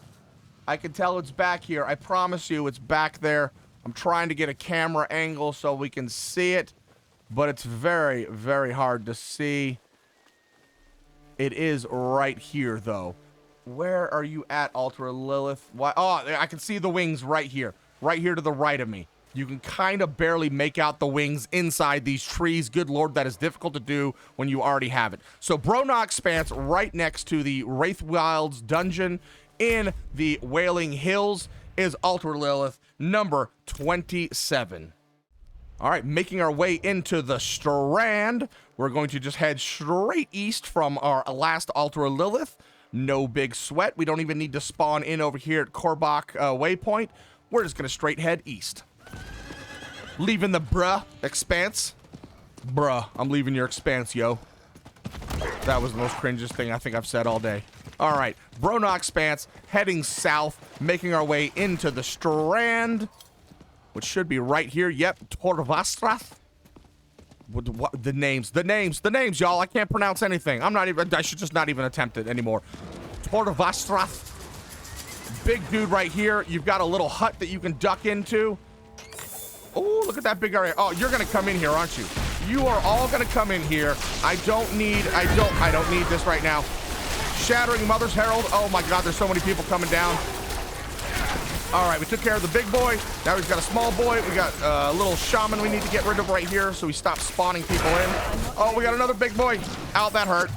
I can tell it's back here. I promise you it's back there. I'm trying to get a camera angle so we can see it, but it's very, very hard to see. It is right here, though. Where are you at, Altar Lilith? Why? Oh, I can see the wings right here to the right of me. You can kind of barely make out the wings inside these trees. Good Lord, that is difficult to do when you already have it. So Brona Expanse right next to the Wraith Wilds dungeon in the Wailing Hills is Altar Lilith number 27. All right, making our way into the Strand. We're going to just head straight east from our last Altar Lilith. No big sweat. We don't even need to spawn in over here at Korbach Waypoint. We're just going to straight head east. Leaving the Bruh Expanse. Bruh, I'm leaving your expanse, yo. That was the most cringiest thing I think I've said all day. All right, Brona Expanse, heading south, making our way into the Strand, which should be right here. Yep, Torvastrath. What the names, y'all. I can't pronounce anything. I should just not even attempt it anymore. Torvastrath. Big dude right here. You've got a little hut that you can duck into. Oh, look at that big area. Oh, you're gonna come in here, aren't you? You are all gonna come in here. I don't need this right now. Shattering Mother's Herald. Oh my God, there's so many people coming down. All right, we took care of the big boy. Now we've got a small boy. We got a little shaman we need to get rid of right here so we stop spawning people in. Oh, we got another big boy. Ow, that hurt.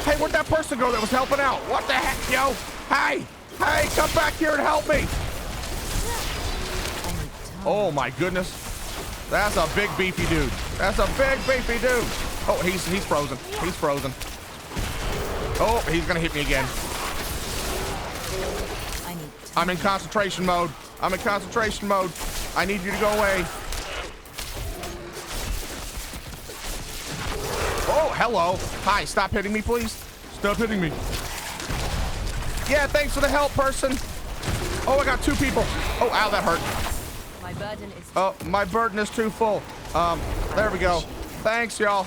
Hey, where'd that person go that was helping out? What the heck, yo? Hey, come back here and help me. Oh my goodness. That's a big beefy dude. That's a big beefy dude. Oh, he's frozen. He's frozen. Oh, he's gonna hit me again. I'm in concentration mode. I need you to go away. Oh, hello. Hi, stop hitting me, please. Stop hitting me. Yeah, thanks for the help, person. Oh, I got two people. Oh, ow, that hurt. My burden is too full. There we go. Thanks, y'all.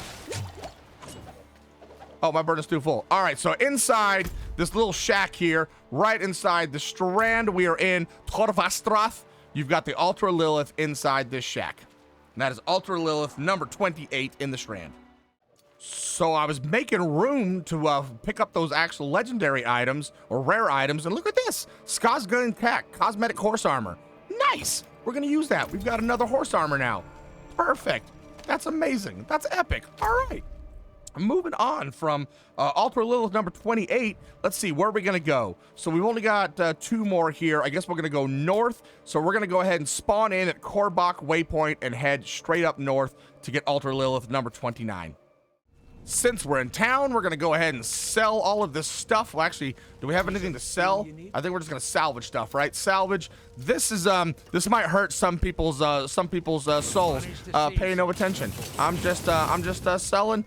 Oh, my burden is too full. All right, so inside this little shack here, right inside the Strand we are in, Torvastrath, you've got the Altar Lilith inside this shack. And that is Altar Lilith number 28 in the Strand. So I was making room to pick up those actual legendary items or rare items, and look at this, Scosglen Tech, cosmetic horse armor. Nice. We're gonna use that. We've got another horse armor now. Perfect. That's amazing. That's epic. All right. Moving on from Altar Lilith number 28, let's see, where are we going to go? So we've only got 2 more here. I guess we're going to go north. So we're going to go ahead and spawn in at Korbach Waypoint and head straight up north to get Altar Lilith number 29. Since we're in town, we're going to go ahead and sell all of this stuff. Well, actually, do we have anything to sell? I think we're just going to salvage stuff, right? Salvage. This is this might hurt some people's souls. Pay no attention. I'm just selling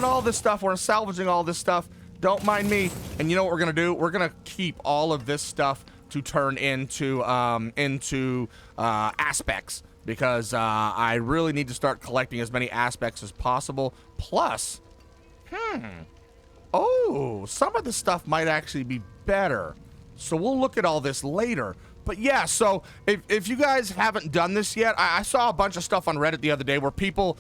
all this stuff. We're salvaging all this stuff. Don't mind me. And you know what we're going to do? We're going to keep all of this stuff to turn into aspects, because I really need to start collecting as many aspects as possible. Plus, oh, some of the stuff might actually be better. So we'll look at all this later. But yeah, so if you guys haven't done this yet, I saw a bunch of stuff on Reddit the other day where people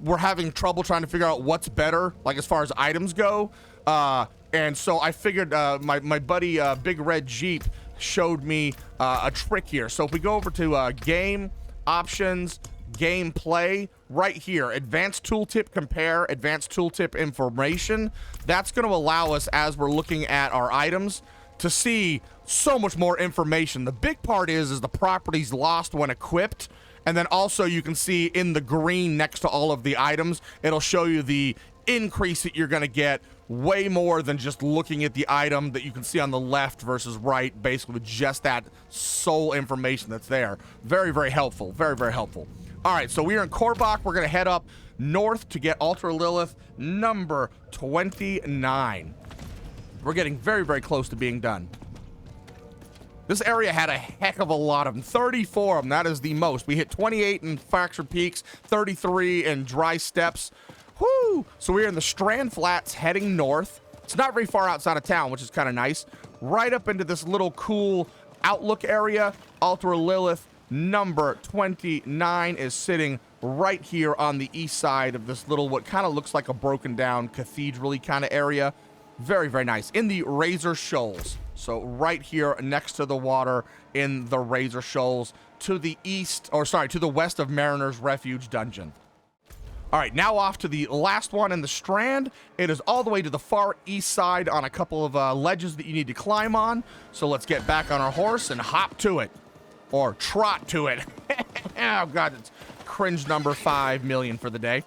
were having trouble trying to figure out what's better, like as far as items go. And so I figured my buddy Big Red Jeep showed me a trick here. So if we go over to game, options, gameplay, right here, advanced tooltip compare, advanced tooltip information, that's going to allow us, as we're looking at our items, to see so much more information. The big part is the properties lost when equipped, and then also you can see in the green next to all of the items, it'll show you the increase that you're going to get, way more than just looking at the item that you can see on the left versus right, basically with just that sole information that's there. Very, very helpful. Very, very helpful. All right, so we're in Korbach. We're going to head up north to get Altar Lilith number 29. We're getting very, very close to being done. This area had a heck of a lot of them. 34 of them. That is the most. We hit 28 in Fractured Peaks, 33 in Dry Steppes. Whoo! So we're in the Strand Flats heading north. It's not very far outside of town, which is kind of nice. Right up into this little cool outlook area. Altar Lilith number 29 is sitting right here on the east side of this little, what kind of looks like a broken down cathedral-y kind of area. Very, very nice. In the Razor Shoals. So right here next to the water in the Razor Shoals, to the east, or sorry, to the west of Mariner's Refuge Dungeon. All right, now off to the last one in the Strand. It is all the way to the far east side on a couple of ledges that you need to climb on. So let's get back on our horse and hop to it. Or trot to it. Oh, God, it's cringe number 5 million for the day.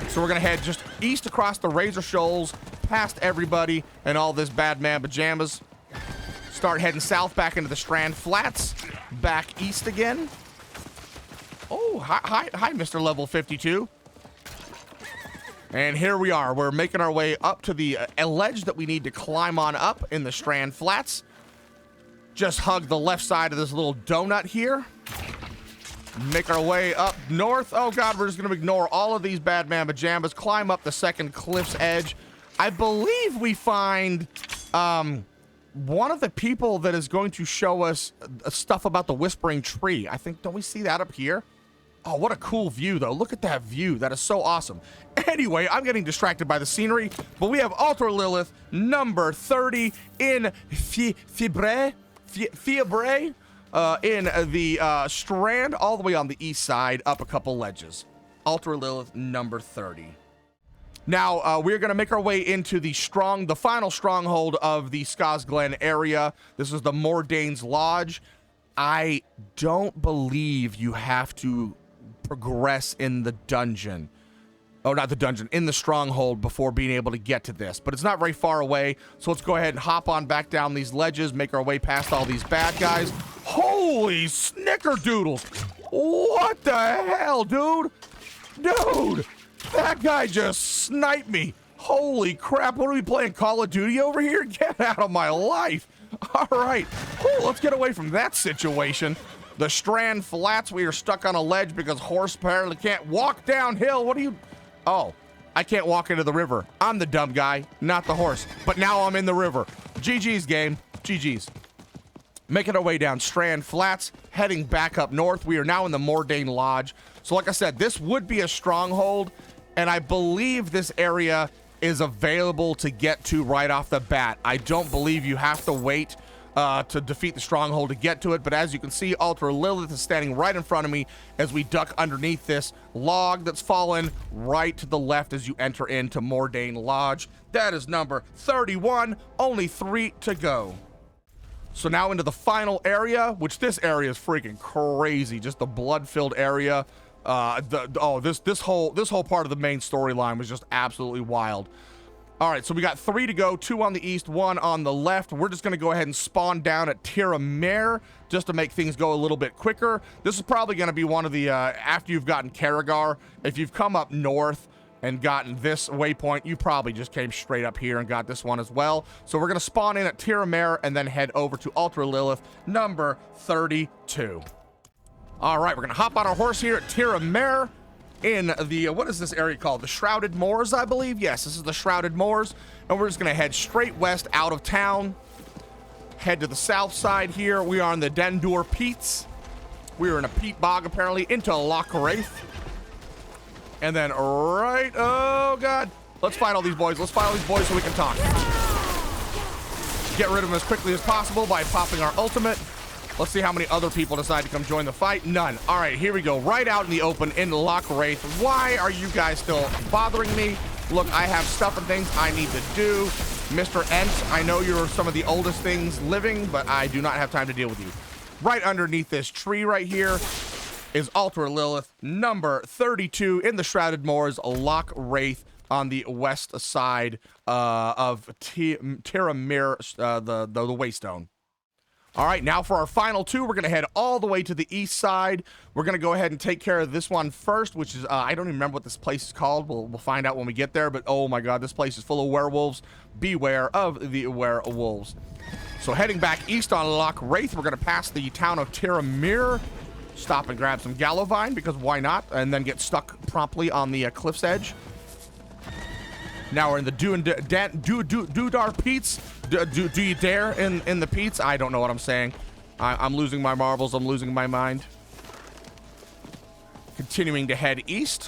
So we're going to head just east across the Razor Shoals, past everybody and all this bad man pajamas. Start heading south back into the Strand Flats. Back east again. Oh, hi, Mr. Level 52. And here we are. We're making our way up to the ledge that we need to climb on up in the Strand Flats. Just hug the left side of this little donut here. Make our way up north. Oh, God, we're just going to ignore all of these bad man pajamas. Climb up the second cliff's edge. I believe we find one of the people that is going to show us stuff about the Whispering Tree. I think, don't we see that up here? Oh, what a cool view, though. Look at that view. That is so awesome. Anyway, I'm getting distracted by the scenery, but we have Altar Lilith number 30 in Fiebre in the Strand, all the way on the east side, up a couple ledges. Altar Lilith number 30. Now, we're going to make our way into the final stronghold of the Scosglen area. This is the Mordane's Lodge. I don't believe you have to progress in the dungeon. Oh, not the dungeon, in the stronghold before being able to get to this. But it's not very far away, so let's go ahead and hop on back down these ledges, make our way past all these bad guys. Holy snickerdoodles! What the hell, dude? Dude! That guy just sniped me. Holy crap, what are we playing, Call of Duty over here? Get out of my life. All right, let's get away from that situation. The Strand Flats, we are stuck on a ledge because horse apparently can't walk downhill. What are you? Oh, I can't walk into the river. I'm the dumb guy, not the horse. But now I'm in the river. GG's, game. GG's. Making our way down Strand Flats, heading back up north. We are now in the Mordane Lodge. So like I said, this would be a stronghold and I believe this area is available to get to right off the bat. I don't believe you have to wait to defeat the stronghold to get to it, but as you can see, Altar Lilith is standing right in front of me as we duck underneath this log that's fallen right to the left as you enter into Mordain Lodge. That is number 31, only 3 to go. So now into the final area, which this area is freaking crazy, just the blood-filled area. This whole part of the main storyline was just absolutely wild. All right, so we got 3 to go, 2 on the east, 1 on the left. We're just gonna go ahead and spawn down at Tir Mare just to make things go a little bit quicker. This is probably gonna be one of the, after you've gotten Karagar, if you've come up north and gotten this waypoint, you probably just came straight up here and got this one as well. So we're gonna spawn in at Tir Mare and then head over to Altar Lilith, number 32. All right, we're gonna hop on our horse here at Tir Mare in the, what is this area called? The Shrouded Moors, I believe. Yes, this is the Shrouded Moors. And we're just gonna head straight west out of town. Head to the south side here. We are in the Dendur Peats. We are in a peat bog, apparently, into Loch Wraith. And then right, oh God. Let's fight all these boys. Let's fight all these boys so we can talk. Get rid of them as quickly as possible by popping our ultimate. Let's see how many other people decide to come join the fight. None. All right, here we go. Right out in the open in Loch Wraith. Why are you guys still bothering me? Look, I have stuff and things I need to do. Mr. Ent, I know you're some of the oldest things living, but I do not have time to deal with you. Right underneath this tree right here is Altar Lilith, number 32 in the Shrouded Moors, Loch Wraith on the west side of Tir Mare, the Waystone. All right, now for our final 2, we're going to head all the way to the east side. We're going to go ahead and take care of this one first, which is, I don't even remember what this place is called. We'll find out when we get there, but oh my God, this place is full of werewolves. Beware of the werewolves. So heading back east on Loch Wraith, we're going to pass the town of Tir Mare, stop and grab some Gallovine, because why not, and then get stuck promptly on the cliff's edge. Now we're in the Dudar Peats. Do you dare in the Peats? I don't know what I'm saying. I'm losing my marbles. I'm losing my mind. Continuing to head east.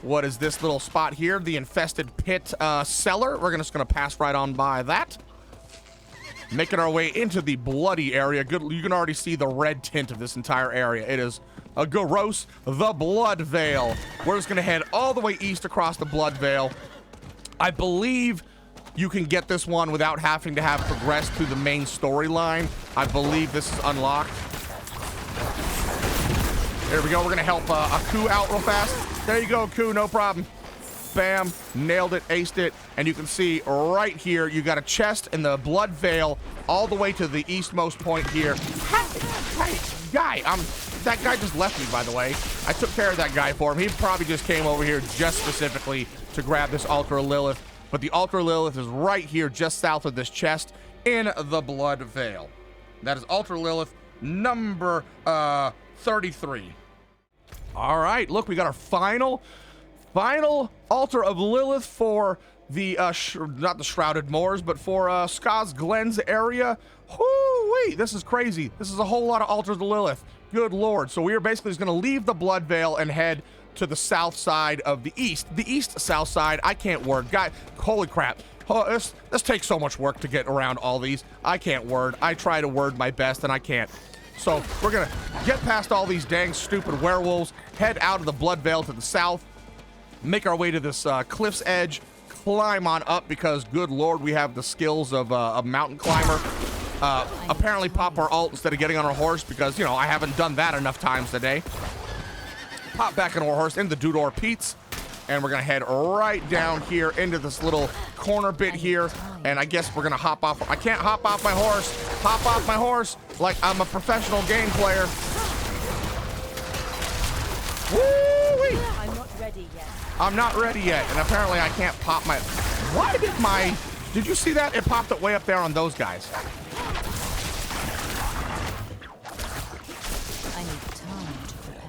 What is this little spot here? The Infested Pit cellar. We're just going to pass right on by that. Making our way into the bloody area. Good, you can already see the red tint of this entire area. It is a Goros, the Blood Veil. We're just gonna head all the way east across the Blood Veil. I believe you can get this one without having to have progressed through the main storyline. I believe this is unlocked. There we go. We're gonna help Aku out real fast. There you go, Aku, no problem. Bam, nailed it, aced it, and you can see right here, you got a chest in the Blood Veil all the way to the eastmost point here. Hey, guy, that guy just left me, by the way. I took care of that guy for him. He probably just came over here just specifically to grab this Altar Lilith, but the Altar Lilith is right here just south of this chest in the Blood Veil. That is Altar Lilith, number 33. All right, look, we got our final Altar of Lilith for the, not the Shrouded Moors, but for Scosglen's area. Whoo-wee, this is crazy. This is a whole lot of Altars of Lilith. Good Lord. So we are basically just going to leave the Blood Veil and head to the south side of the east. The east-south side, I can't word. God, holy crap. Oh, this takes so much work to get around all these. I can't word. I try to word my best, and I can't. So we're going to get past all these dang stupid werewolves, head out of the Blood Veil to the south, make our way to this cliff's edge, climb on up because, good Lord, we have the skills of a mountain climber. Apparently pop our ult instead of getting on our horse because, you know, I haven't done that enough times today. Pop back on our horse in the Dudar Peats, and we're going to head right down here into this little corner bit here, and I guess we're going to hop off. I can't hop off my horse. Hop off my horse like I'm a professional game player. Woo-wee! I'm not ready yet. I'm not ready yet, and apparently I can't pop my... Why did my... Did you see that? It popped it way up there on those guys. I need time to prepare.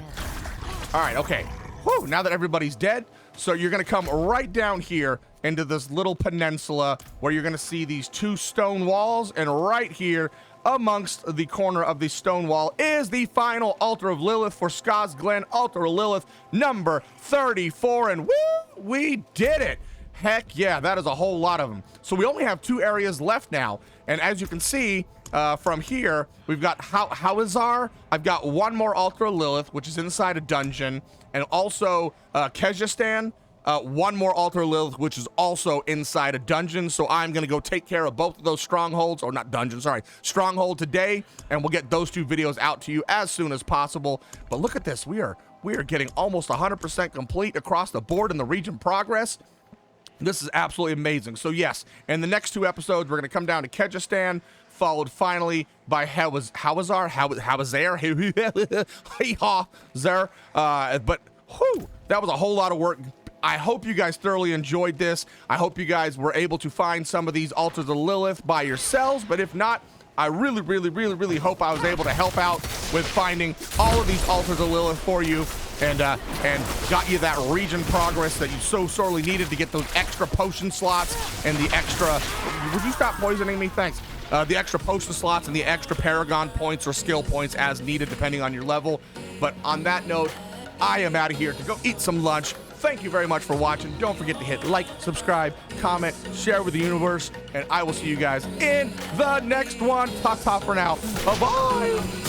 All right, okay. Whew, now that everybody's dead, so you're going to come right down here into this little peninsula where you're going to see these 2 stone walls, and right here amongst the corner of the stone wall is the final Altar of Lilith for Scosglen, Altar of Lilith number 34, and woo, we did it. Heck yeah, that is a whole lot of them. So we only have 2 areas left now, and as you can see from here, we've got Hawazar. I've got 1 more Altar of Lilith, which is inside a dungeon, and also Kyrgyzstan. 1 more Altar of Lilith, which is also inside a dungeon. So I'm going to go take care of both of those strongholds, or not dungeons, sorry, stronghold today, and we'll get those 2 videos out to you as soon as possible. But look at this. We are getting almost 100% complete across the board in the region progress. This is absolutely amazing. So yes, in the next 2 episodes, we're going to come down to Kyrgyzstan, followed finally by Hawazar. But whew, that was a whole lot of work. I hope you guys thoroughly enjoyed this. I hope you guys were able to find some of these Altars of Lilith by yourselves, but if not, I really hope I was able to help out with finding all of these Altars of Lilith for you, and got you that region progress that you so sorely needed to get those extra potion slots and the extra, would you stop poisoning me? Thanks. The extra potion slots and the extra Paragon points or skill points as needed depending on your level. But on that note, I am out of here to go eat some lunch. Thank you very much for watching. Don't forget to hit like, subscribe, comment, share with the universe, and I will see you guys in the next one. Ta-ta for now. Bye-bye.